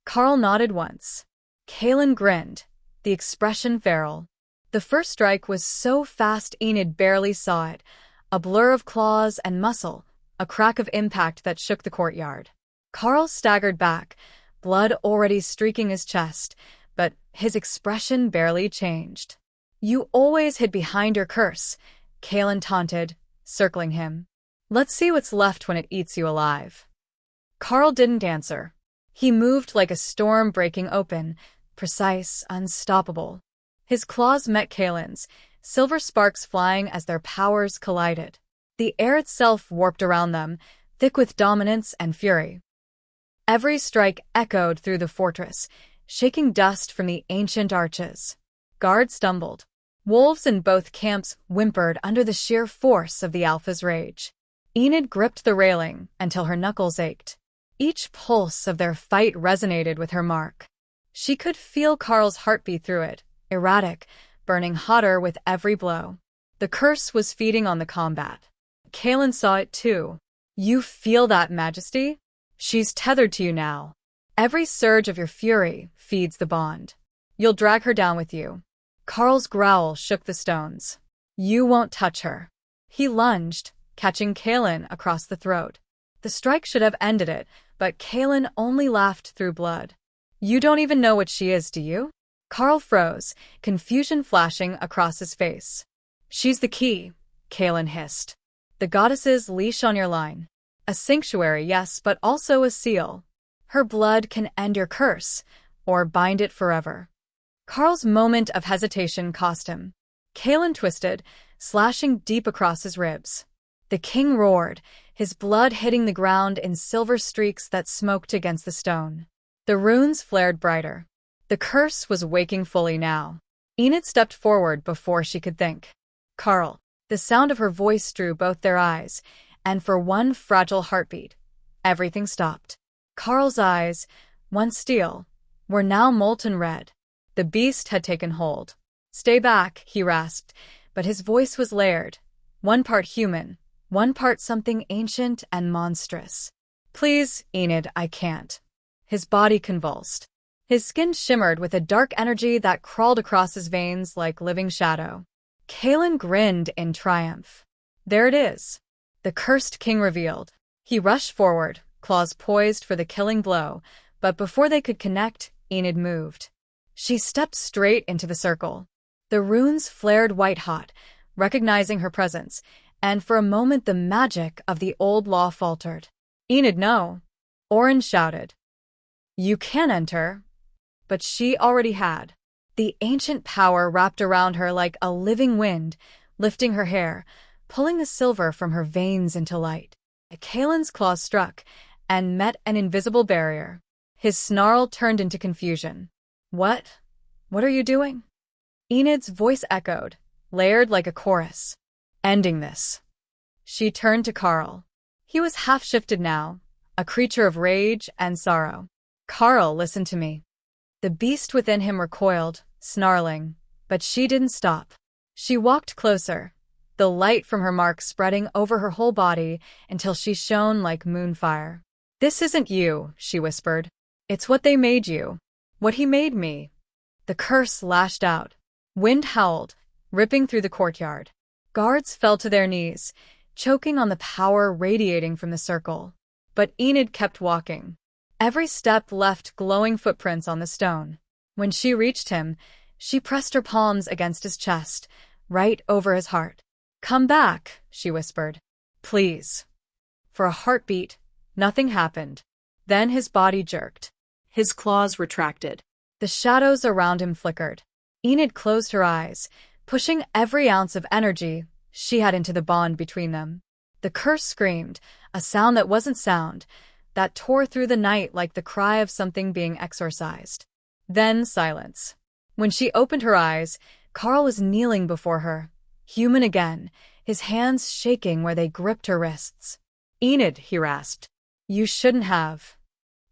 Carl nodded once. Caelan grinned, the expression feral. The first strike was so fast Enid barely saw it, a blur of claws and muscle, a crack of impact that shook the courtyard. Carl staggered back, blood already streaking his chest, but his expression barely changed. "You always hid behind your curse," Caelan taunted, circling him. "Let's see what's left when it eats you alive." Carl didn't answer. He moved like a storm breaking open, precise, unstoppable. His claws met Caelan's, silver sparks flying as their powers collided. The air itself warped around them, thick with dominance and fury. Every strike echoed through the fortress, shaking dust from the ancient arches. Guards stumbled. Wolves in both camps whimpered under the sheer force of the Alpha's rage. Enid gripped the railing until her knuckles ached. Each pulse of their fight resonated with her mark. She could feel Carl's heartbeat through it, erratic, burning hotter with every blow. The curse was feeding on the combat. Caelan saw it too. "You feel that, Majesty? She's tethered to you now. Every surge of your fury feeds the bond. You'll drag her down with you." Carl's growl shook the stones. "You won't touch her." He lunged, catching Caelan across the throat. The strike should have ended it, but Caelan only laughed through blood. "You don't even know what she is, do you?" Carl froze, confusion flashing across his face. "She's the key," Caelan hissed. "The goddess's leash on your line. A sanctuary, yes, but also a seal. Her blood can end your curse, or bind it forever." Carl's moment of hesitation cost him. Caelan twisted, slashing deep across his ribs. The king roared, his blood hitting the ground in silver streaks that smoked against the stone. The runes flared brighter. The curse was waking fully now. Enid stepped forward before she could think. "Carl." The sound of her voice drew both their eyes, and for one fragile heartbeat, everything stopped. Carl's eyes, once steel, were now molten red. The beast had taken hold. "Stay back," he rasped, but his voice was layered, one part human, one part something ancient and monstrous. "Please, Enid, I can't." His body convulsed. His skin shimmered with a dark energy that crawled across his veins like living shadow. Caelan grinned in triumph. "There it is." The cursed king revealed. He rushed forward, claws poised for the killing blow, but before they could connect, Enid moved. She stepped straight into the circle. The runes flared white-hot, recognizing her presence, and for a moment the magic of the old law faltered. "Enid, no!" Orin shouted. "You can enter." But she already had. The ancient power wrapped around her like a living wind, lifting her hair, pulling the silver from her veins into light. Caelan's claws struck and met an invisible barrier. His snarl turned into confusion. "What? What are you doing?" Enid's voice echoed, layered like a chorus. "Ending this." She turned to Carl. He was half-shifted now, a creature of rage and sorrow. "Carl, listen to me." The beast within him recoiled, snarling, but she didn't stop. She walked closer, the light from her mark spreading over her whole body until she shone like moonfire. "This isn't you," she whispered. "It's what they made you. What he made me." The curse lashed out. Wind howled, ripping through the courtyard. Guards fell to their knees, choking on the power radiating from the circle. But Enid kept walking. Every step left glowing footprints on the stone. When she reached him, she pressed her palms against his chest, right over his heart. "Come back," she whispered. "Please." For a heartbeat, nothing happened. Then his body jerked. His claws retracted. The shadows around him flickered. Enid closed her eyes, pushing every ounce of energy she had into the bond between them. The curse screamed, a sound that wasn't sound, that tore through the night like the cry of something being exorcised. Then silence. When she opened her eyes, Carl was kneeling before her, human again, his hands shaking where they gripped her wrists. "Enid," he rasped. "You shouldn't have."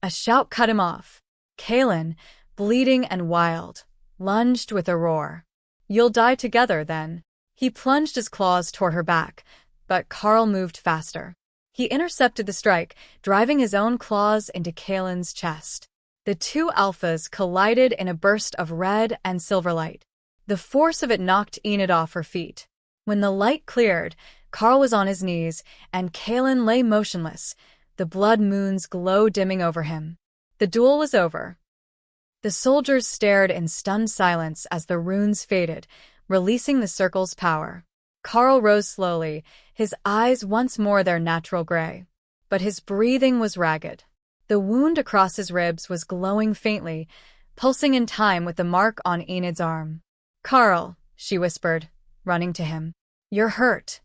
A shout cut him off. Kaelin, bleeding and wild, lunged with a roar. "You'll die together, then." He plunged his claws toward her back, but Carl moved faster. He intercepted the strike, driving his own claws into Kaelin's chest. The two alphas collided in a burst of red and silver light. The force of it knocked Enid off her feet. When the light cleared, Carl was on his knees, and Kaelin lay motionless, the blood moon's glow dimming over him. The duel was over. The soldiers stared in stunned silence as the runes faded, releasing the circle's power. Carl rose slowly, his eyes once more their natural gray. But his breathing was ragged. The wound across his ribs was glowing faintly, pulsing in time with the mark on Enid's arm. "Carl," she whispered, running to him. "You're hurt."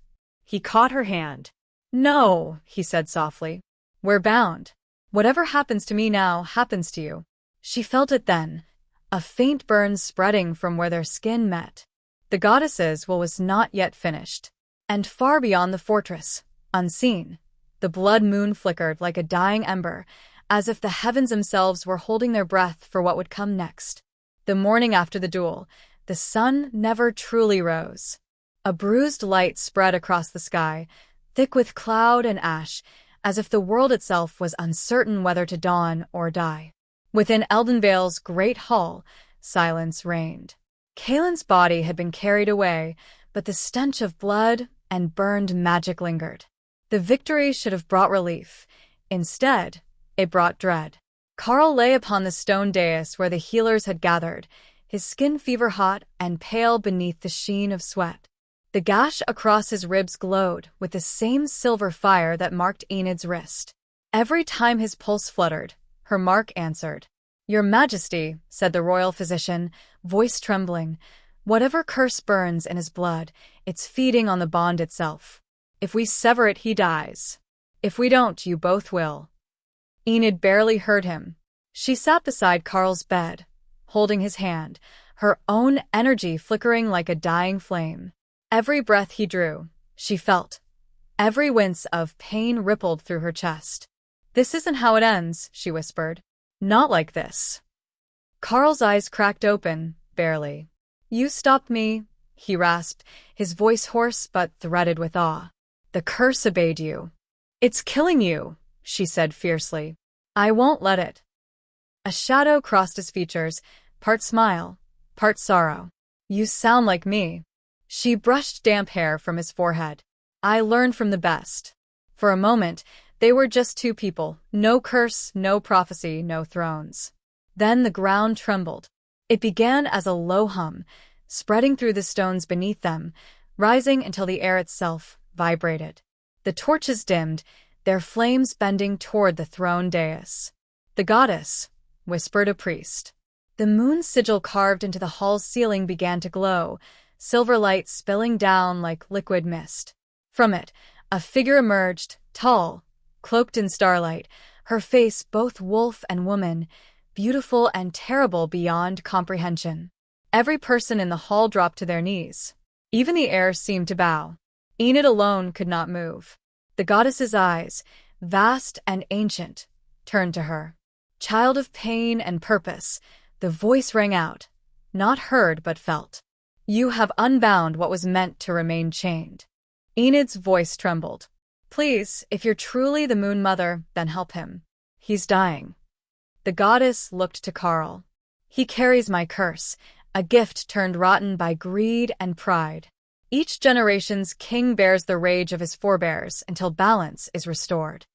He caught her hand. "No," he said softly. "We're bound. Whatever happens to me now happens to you." She felt it then, a faint burn spreading from where their skin met. The goddess's will was not yet finished. And far beyond the fortress, unseen, the blood moon flickered like a dying ember, as if the heavens themselves were holding their breath for what would come next. The morning after the duel, the sun never truly rose. A bruised light spread across the sky, thick with cloud and ash, as if the world itself was uncertain whether to dawn or die. Within Eldenvale's great hall, silence reigned. Kaelin's body had been carried away, but the stench of blood and burned magic lingered. The victory should have brought relief. Instead, it brought dread. Carl lay upon the stone dais where the healers had gathered, his skin fever-hot and pale beneath the sheen of sweat. The gash across his ribs glowed with the same silver fire that marked Enid's wrist. Every time his pulse fluttered, her mark answered. "Your Majesty," said the royal physician, voice trembling, "whatever curse burns in his blood, it's feeding on the bond itself. If we sever it, he dies. If we don't, you both will." Enid barely heard him. She sat beside Carl's bed, holding his hand, her own energy flickering like a dying flame. Every breath he drew, she felt. Every wince of pain rippled through her chest. "This isn't how it ends," she whispered. "Not like this." Carl's eyes cracked open, barely. "You stopped me," he rasped, his voice hoarse but threaded with awe. "The curse obeyed you." "It's killing you," she said fiercely. "I won't let it." A shadow crossed his features, part smile, part sorrow. "You sound like me." She brushed damp hair from his forehead. "I learned from the best." For a moment, they were just two people, no curse, no prophecy, no thrones. Then the ground trembled. It began as a low hum, spreading through the stones beneath them, rising until the air itself vibrated. The torches dimmed, their flames bending toward the throne dais. "The goddess," whispered a priest. The moon sigil carved into the hall's ceiling began to glow, silver light spilling down like liquid mist. From it, a figure emerged, tall, cloaked in starlight, her face both wolf and woman, beautiful and terrible beyond comprehension. Every person in the hall dropped to their knees. Even the air seemed to bow. Enid alone could not move. The goddess's eyes, vast and ancient, turned to her. Child of pain and purpose, The voice rang out, not heard but felt. You have unbound what was meant to remain chained. Enid's voice trembled. Please, if you're truly the Moon Mother, then help him. He's dying. The goddess looked to Carl. He carries my curse, a gift turned rotten by greed and pride. Each generation's king bears the rage of his forebears until balance is restored.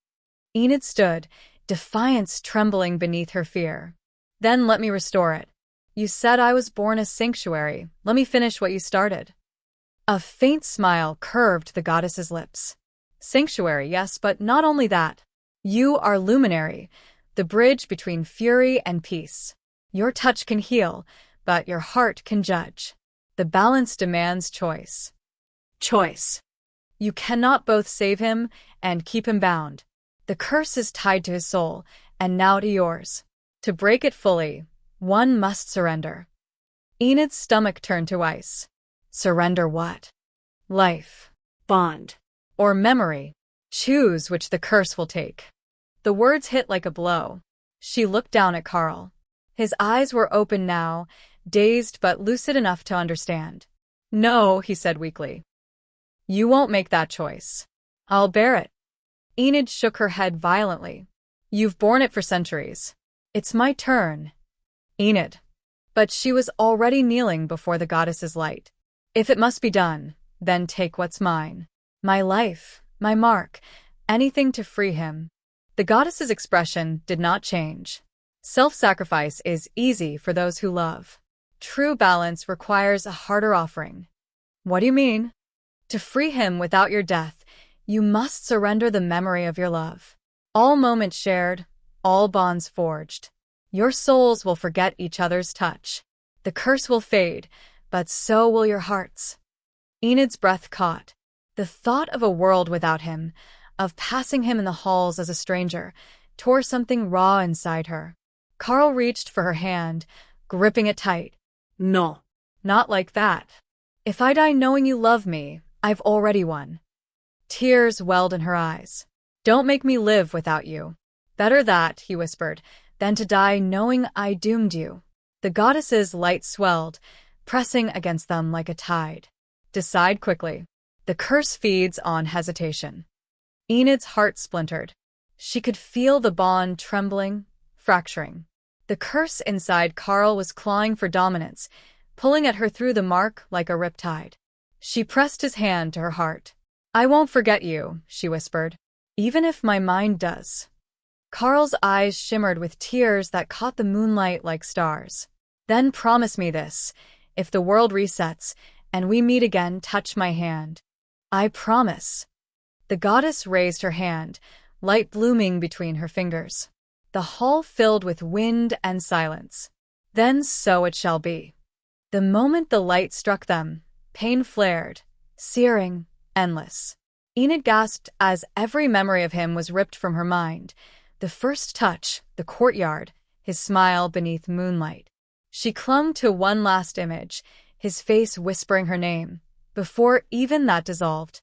Enid stood, defiance trembling beneath her fear. Then let me restore it. You said I was born a sanctuary. Let me finish what you started. A faint smile curved the goddess's lips. Sanctuary, yes, but not only that. You are luminary, the bridge between fury and peace. Your touch can heal, but your heart can judge. The balance demands choice. Choice. You cannot both save him and keep him bound. The curse is tied to his soul, and now to yours. To break it fully, one must surrender. Enid's stomach turned to ice. Surrender what? Life. Bond. Or memory. Choose which the curse will take. The words hit like a blow. She looked down at Carl. His eyes were open now, dazed but lucid enough to understand. No, he said weakly. You won't make that choice. I'll bear it. Enid shook her head violently. You've borne it for centuries. It's my turn. Enid. But she was already kneeling before the goddess's light. If it must be done, then take what's mine. My life, my mark, anything to free him. The goddess's expression did not change. Self-sacrifice is easy for those who love. True balance requires a harder offering. What do you mean? To free him without your death, you must surrender the memory of your love. All moments shared, all bonds forged. Your souls will forget each other's touch. The curse will fade, but so will your hearts. Enid's breath caught. The thought of a world without him, of passing him in the halls as a stranger, tore something raw inside her. Carl reached for her hand, gripping it tight. No. Not like that. If I die knowing you love me, I've already won. Tears welled in her eyes. Don't make me live without you. Better that, he whispered, than to die knowing I doomed you. The goddess's light swelled, pressing against them like a tide. Decide quickly. The curse feeds on hesitation. Enid's heart splintered. She could feel the bond trembling, fracturing. The curse inside Carl was clawing for dominance, pulling at her through the mark like a riptide. She pressed his hand to her heart. I won't forget you, she whispered, even if my mind does. Carl's eyes shimmered with tears that caught the moonlight like stars. Then promise me this, if the world resets, and we meet again, touch my hand. I promise. The goddess raised her hand, light blooming between her fingers. The hall filled with wind and silence. Then so it shall be. The moment the light struck them, pain flared, searing, endless. Enid gasped as every memory of him was ripped from her mind. The first touch, the courtyard, his smile beneath moonlight. She clung to one last image, his face whispering her name, before even that dissolved.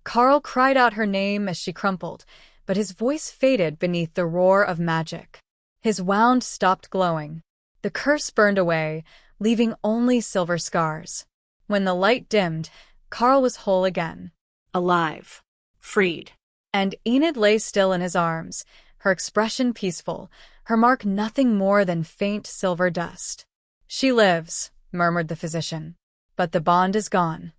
Carl cried out her name as she crumpled, but his voice faded beneath the roar of magic. His wound stopped glowing. The curse burned away, leaving only silver scars. When the light dimmed, Carl was whole again. Alive. Freed. And Enid lay still in his arms, her expression peaceful, her mark nothing more than faint silver dust. She lives, murmured the physician, but the bond is gone.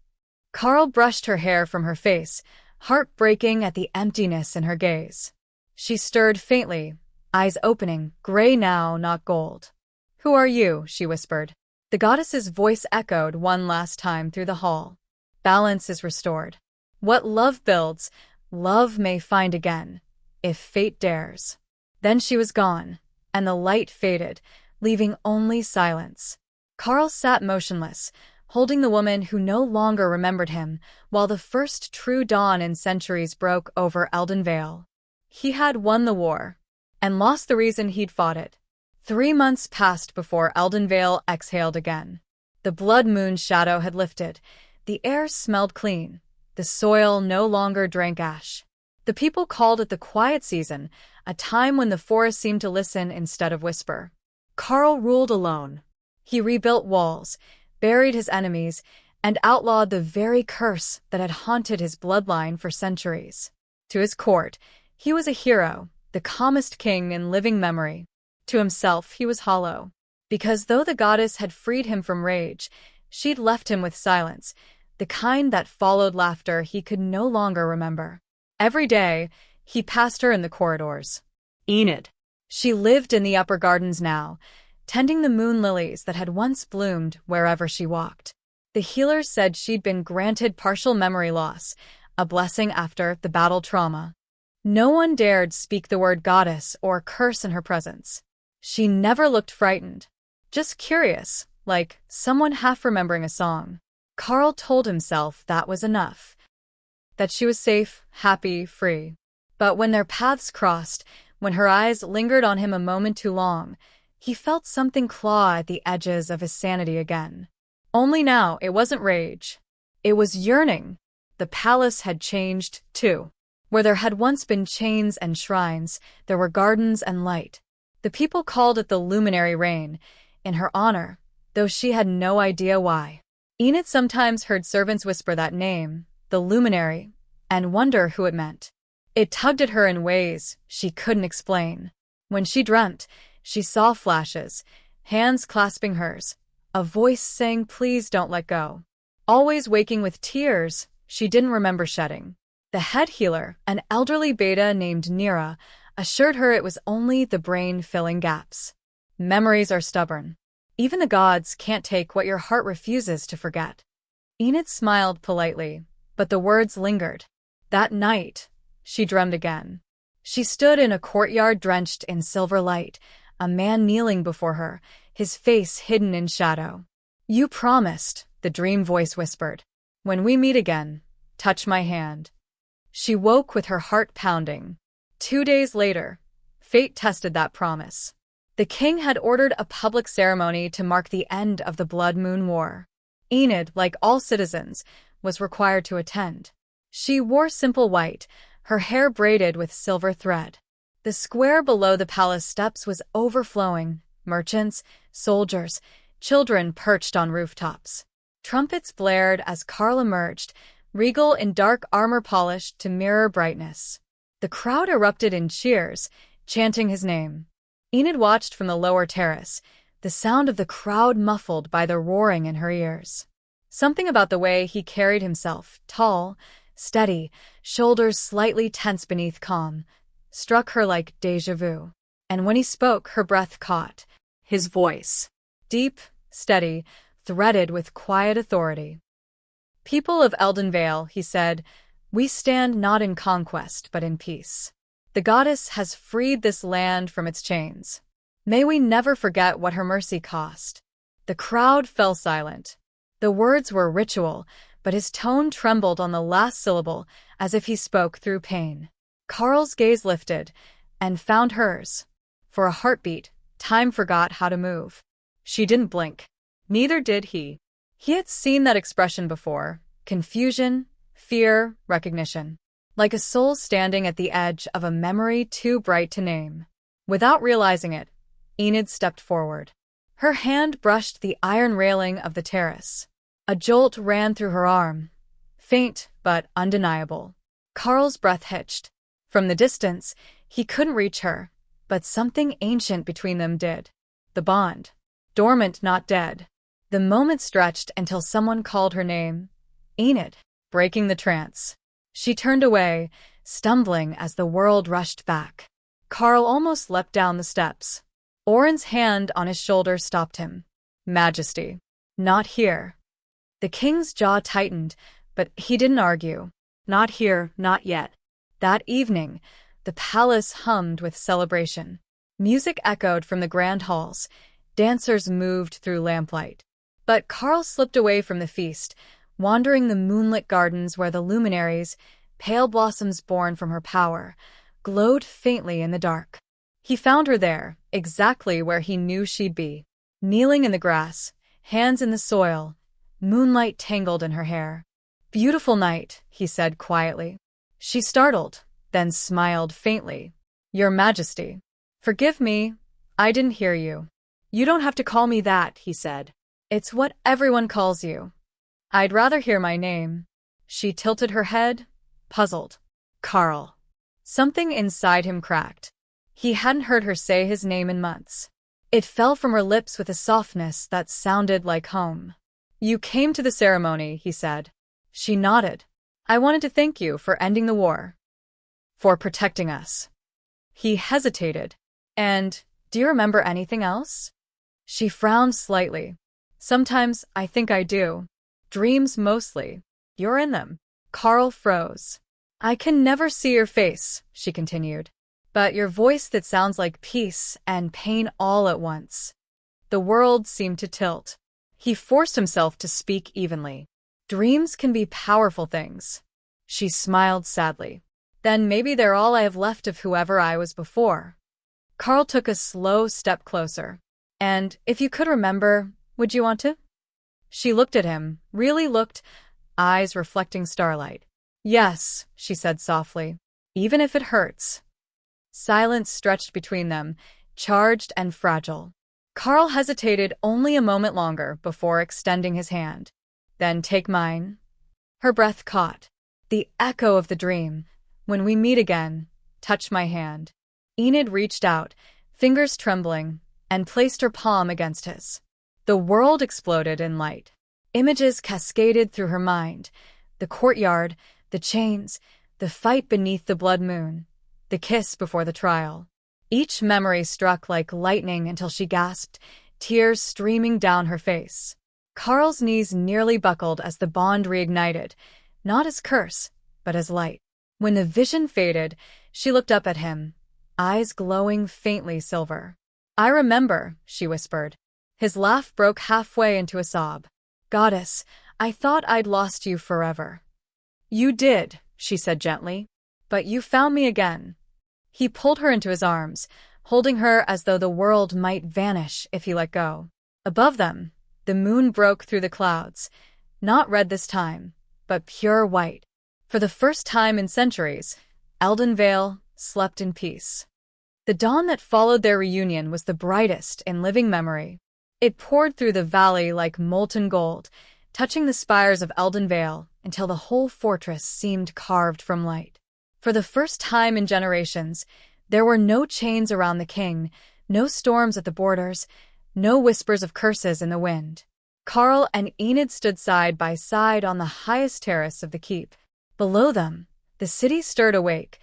Carl brushed her hair from her face, heartbreaking at the emptiness in her gaze. She stirred faintly, eyes opening, gray now, not gold. Who are you? She whispered. The goddess's voice echoed one last time through the hall. Balance is restored. What love builds, love may find again, if fate dares. Then she was gone, and the light faded, leaving only silence. Carl sat motionless, holding the woman who no longer remembered him, while the first true dawn in centuries broke over Eldenvale. He had won the war, and lost the reason he'd fought it. 3 months passed before Eldenvale exhaled again. The blood moon shadow had lifted, the air smelled clean, the soil no longer drank ash. The people called it the quiet season, a time when the forest seemed to listen instead of whisper. Carl ruled alone. He rebuilt walls, buried his enemies, and outlawed the very curse that had haunted his bloodline for centuries. To his court, he was a hero, the calmest king in living memory. To himself, he was hollow. Because though the goddess had freed him from rage, she'd left him with silence, the kind that followed laughter he could no longer remember. Every day, he passed her in the corridors. Enid. She lived in the upper gardens now, tending the moon lilies that had once bloomed wherever she walked. The healers said she'd been granted partial memory loss, a blessing after the battle trauma. No one dared speak the word goddess or curse in her presence. She never looked frightened, just curious, like someone half remembering a song. Carl told himself that was enough, that she was safe, happy, free. But when their paths crossed, when her eyes lingered on him a moment too long, he felt something claw at the edges of his sanity again. Only now it wasn't rage. It was yearning. The palace had changed, too. Where there had once been chains and shrines, there were gardens and light. The people called it the luminary reign, in her honor, though she had no idea why. Enid sometimes heard servants whisper that name, the luminary, and wonder who it meant. It tugged at her in ways she couldn't explain. When she dreamt, she saw flashes, hands clasping hers, a voice saying, "Please don't let go." Always waking with tears she didn't remember shedding. The head healer, an elderly beta named Nira, assured her it was only the brain filling gaps. Memories are stubborn. Even the gods can't take what your heart refuses to forget. Enid smiled politely, but the words lingered. That night, she dreamed again. She stood in a courtyard drenched in silver light, a man kneeling before her, his face hidden in shadow. "You promised," the dream voice whispered. "When we meet again, touch my hand." She woke with her heart pounding. 2 days later, fate tested that promise. The king had ordered a public ceremony to mark the end of the Blood Moon War. Enid, like all citizens, was required to attend. She wore simple white, her hair braided with silver thread. The square below the palace steps was overflowing, merchants, soldiers, children perched on rooftops. Trumpets blared as Carl emerged, regal in dark armor polished to mirror brightness. The crowd erupted in cheers, chanting his name. Enid watched from the lower terrace, the sound of the crowd muffled by the roaring in her ears. Something about the way he carried himself, tall, steady, shoulders slightly tense beneath calm, struck her like déjà vu. And when he spoke, her breath caught. His voice, deep, steady, threaded with quiet authority. "People of Eldenvale," he said, "we stand not in conquest but in peace. The goddess has freed this land from its chains. May we never forget what her mercy cost." The crowd fell silent. The words were ritual, but his tone trembled on the last syllable as if he spoke through pain. Carl's gaze lifted and found hers. For a heartbeat, time forgot how to move. She didn't blink. Neither did he. He had seen that expression before: confusion, fear, recognition. Like a soul standing at the edge of a memory too bright to name. Without realizing it, Enid stepped forward. Her hand brushed the iron railing of the terrace. A jolt ran through her arm, faint but undeniable. Carl's breath hitched. From the distance, he couldn't reach her, but something ancient between them did. The bond. Dormant, not dead. The moment stretched until someone called her name. Enid, breaking the trance. She turned away, stumbling as the world rushed back. Carl almost leapt down the steps. Oren's hand on his shoulder stopped him. "Majesty. Not here." The king's jaw tightened, but he didn't argue. Not here, not yet. That evening, the palace hummed with celebration. Music echoed from the grand halls. Dancers moved through lamplight. But Carl slipped away from the feast, wandering the moonlit gardens where the luminaries, pale blossoms born from her power, glowed faintly in the dark. He found her there, exactly where he knew she'd be. Kneeling in the grass, hands in the soil, moonlight tangled in her hair. "Beautiful night," he said quietly. She startled, then smiled faintly. "Your Majesty. Forgive me, I didn't hear you." You don't have to call me that, he said. It's what everyone calls you. I'd rather hear my name. She tilted her head, puzzled. Carl. Something inside him cracked. He hadn't heard her say his name in months. It fell from her lips with a softness that sounded like home. You came to the ceremony, he said. She nodded. I wanted to thank you for ending the war. For protecting us. He hesitated. And, do you remember anything else? She frowned slightly. Sometimes I think I do. Dreams mostly. You're in them. Carl froze. I can never see your face, she continued. But your voice that sounds like peace and pain all at once. The world seemed to tilt. He forced himself to speak evenly. Dreams can be powerful things. She smiled sadly. Then maybe they're all I have left of whoever I was before. Carl took a slow step closer. And if you could remember, would you want to? She looked at him, really looked, eyes reflecting starlight. Yes, she said softly, even if it hurts. Silence stretched between them, charged and fragile. Carl hesitated only a moment longer before extending his hand. Then take mine. Her breath caught. The echo of the dream. When we meet again, touch my hand. Enid reached out, fingers trembling, and placed her palm against his. The world exploded in light. Images cascaded through her mind. The courtyard, the chains, the fight beneath the blood moon, the kiss before the trial. Each memory struck like lightning until she gasped, tears streaming down her face. Carl's knees nearly buckled as the bond reignited, not as curse, but as light. When the vision faded, she looked up at him, eyes glowing faintly silver. I remember, she whispered. His laugh broke halfway into a sob. Goddess, I thought I'd lost you forever. You did, she said gently. But you found me again. He pulled her into his arms, holding her as though the world might vanish if he let go. Above them, the moon broke through the clouds, not red this time, but pure white. For the first time in centuries, Eldenvale slept in peace. The dawn that followed their reunion was the brightest in living memory. It poured through the valley like molten gold, touching the spires of Eldenvale until the whole fortress seemed carved from light. For the first time in generations, there were no chains around the king, no storms at the borders, no whispers of curses in the wind. Carl and Enid stood side by side on the highest terrace of the keep. Below them, the city stirred awake.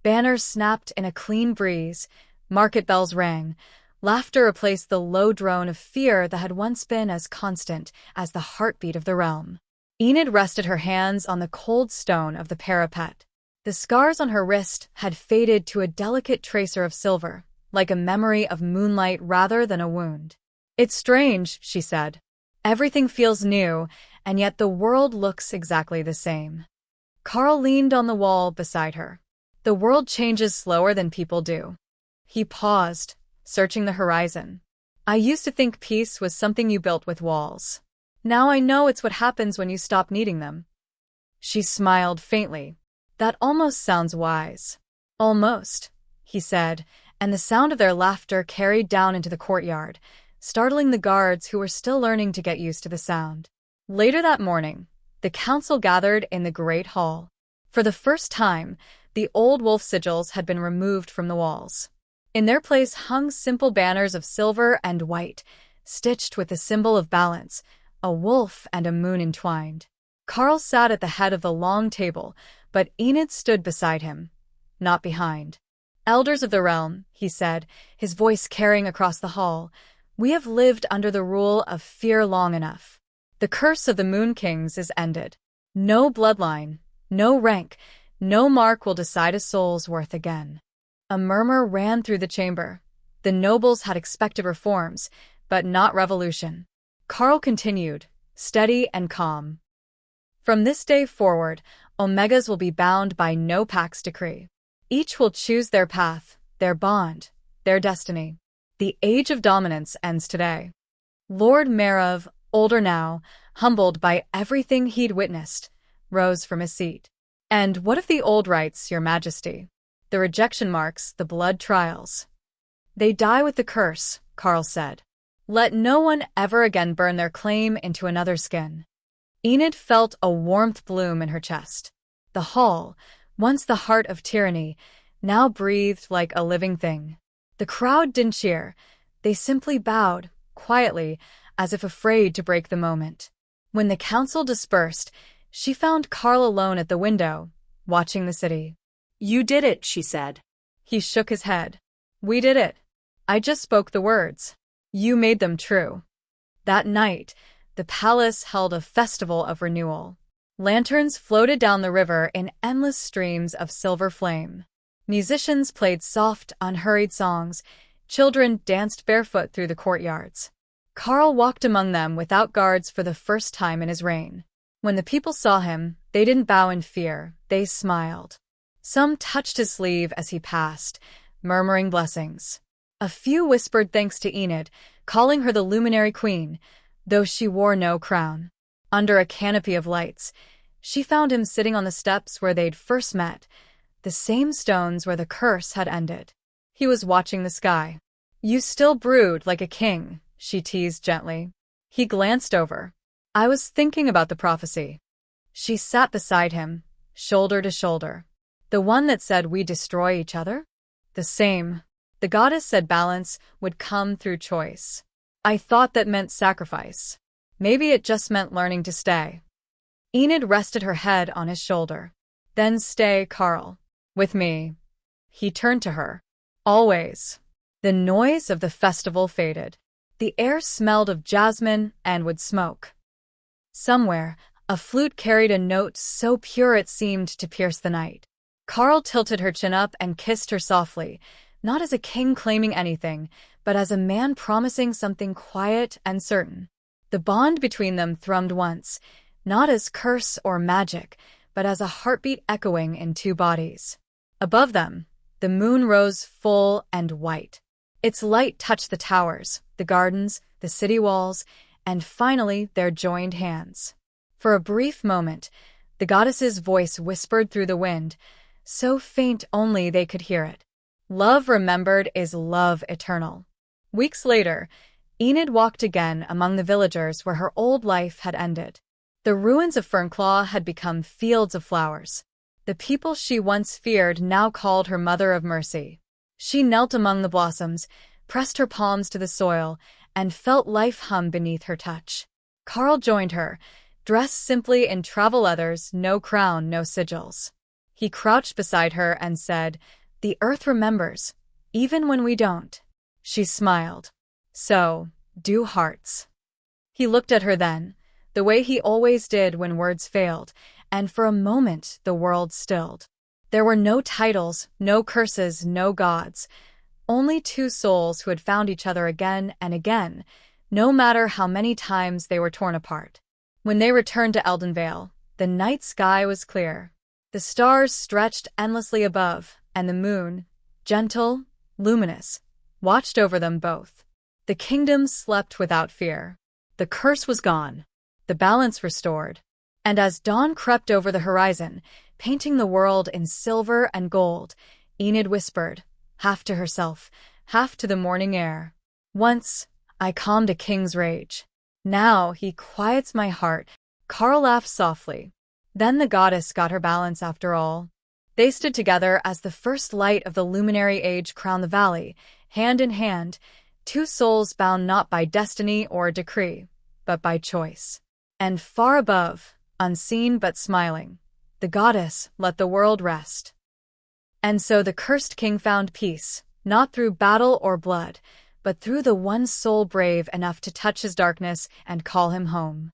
Banners snapped in a clean breeze, market bells rang, laughter replaced the low drone of fear that had once been as constant as the heartbeat of the realm. Enid rested her hands on the cold stone of the parapet. The scars on her wrist had faded to a delicate tracer of silver, like a memory of moonlight rather than a wound. It's strange, she said. Everything feels new, and yet the world looks exactly the same. Carl leaned on the wall beside her. The world changes slower than people do. He paused, searching the horizon. I used to think peace was something you built with walls. Now I know it's what happens when you stop needing them. She smiled faintly. That almost sounds wise. Almost, he said, and the sound of their laughter carried down into the courtyard, startling the guards who were still learning to get used to the sound. Later that morning, the council gathered in the great hall. For the first time, the old wolf sigils had been removed from the walls. In their place hung simple banners of silver and white, stitched with the symbol of balance, a wolf and a moon entwined. Carl sat at the head of the long table, but Enid stood beside him, not behind. Elders of the realm, he said, his voice carrying across the hall, we have lived under the rule of fear long enough. The curse of the Moon Kings is ended. No bloodline, no rank, no mark will decide a soul's worth again. A murmur ran through the chamber. The nobles had expected reforms, but not revolution. Carl continued, steady and calm. From this day forward, Omegas will be bound by no pax decree. Each will choose their path, their bond, their destiny. The age of dominance ends today. Lord Merov, older now, humbled by everything he'd witnessed, rose from his seat. And what of the old rites, your majesty? The rejection marks, the blood trials. They die with the curse, Carl said. Let no one ever again burn their claim into another's skin. Enid felt a warmth bloom in her chest. The hall, once the heart of tyranny, now breathed like a living thing. The crowd didn't cheer. They simply bowed, quietly, as if afraid to break the moment. When the council dispersed, she found Carl alone at the window, watching the city. You did it, she said. He shook his head. We did it. I just spoke the words. You made them true. That night, the palace held a festival of renewal. Lanterns floated down the river in endless streams of silver flame. Musicians played soft, unhurried songs. Children danced barefoot through the courtyards. Carl walked among them without guards for the first time in his reign. When the people saw him, they didn't bow in fear, they smiled. Some touched his sleeve as he passed, murmuring blessings. A few whispered thanks to Enid, calling her the luminary queen, though she wore no crown. Under a canopy of lights, she found him sitting on the steps where they'd first met, the same stones where the curse had ended. He was watching the sky. You still brood like a king, she teased gently. He glanced over. I was thinking about the prophecy. She sat beside him, shoulder to shoulder. The one that said we destroy each other? The same. The goddess said balance would come through choice. I thought that meant sacrifice. Maybe it just meant learning to stay. Enid rested her head on his shoulder. Then stay, Carl. With me. He turned to her. Always. The noise of the festival faded. The air smelled of jasmine and wood smoke. Somewhere, a flute carried a note so pure it seemed to pierce the night. Carl tilted her chin up and kissed her softly, not as a king claiming anything, but as a man promising something quiet and certain. The bond between them thrummed once, not as curse or magic, but as a heartbeat echoing in two bodies. Above them, the moon rose full and white. Its light touched the towers, the gardens, the city walls, and finally their joined hands. For a brief moment, the goddess's voice whispered through the wind, so faint only they could hear it. Love remembered is love eternal. Weeks later, Enid walked again among the villagers where her old life had ended. The ruins of Fernclaw had become fields of flowers. The people she once feared now called her Mother of Mercy. She knelt among the blossoms, pressed her palms to the soil, and felt life hum beneath her touch. Carl joined her, dressed simply in travel leathers, no crown, no sigils. He crouched beside her and said, "The earth remembers, even when we don't." She smiled. "So, do hearts." He looked at her then, the way he always did when words failed, and for a moment the world stilled. There were no titles, no curses, no gods, only two souls who had found each other again and again, no matter how many times they were torn apart. When they returned to Eldenvale, the night sky was clear. The stars stretched endlessly above, and the moon, gentle, luminous, watched over them both. The kingdom slept without fear. The curse was gone, the balance restored. And as dawn crept over the horizon, painting the world in silver and gold, Enid whispered, half to herself, half to the morning air. Once, I calmed a king's rage. Now he quiets my heart. Carl laughed softly. Then the goddess got her balance after all. They stood together as the first light of the luminary age crowned the valley, hand in hand, two souls bound not by destiny or decree, but by choice. And far above, unseen but smiling, the goddess let the world rest. And so the cursed king found peace, not through battle or blood, but through the one soul brave enough to touch his darkness and call him home.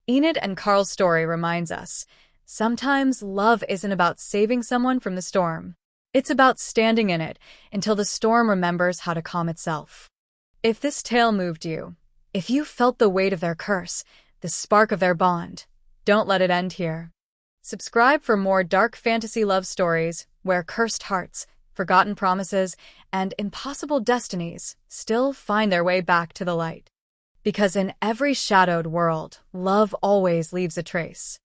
Enid and Carl's story reminds us, sometimes love isn't about saving someone from the storm. It's about standing in it until the storm remembers how to calm itself. If this tale moved you, if you felt the weight of their curse, the spark of their bond, don't let it end here. Subscribe for more dark fantasy love stories where cursed hearts, forgotten promises, and impossible destinies still find their way back to the light. Because in every shadowed world, love always leaves a trace.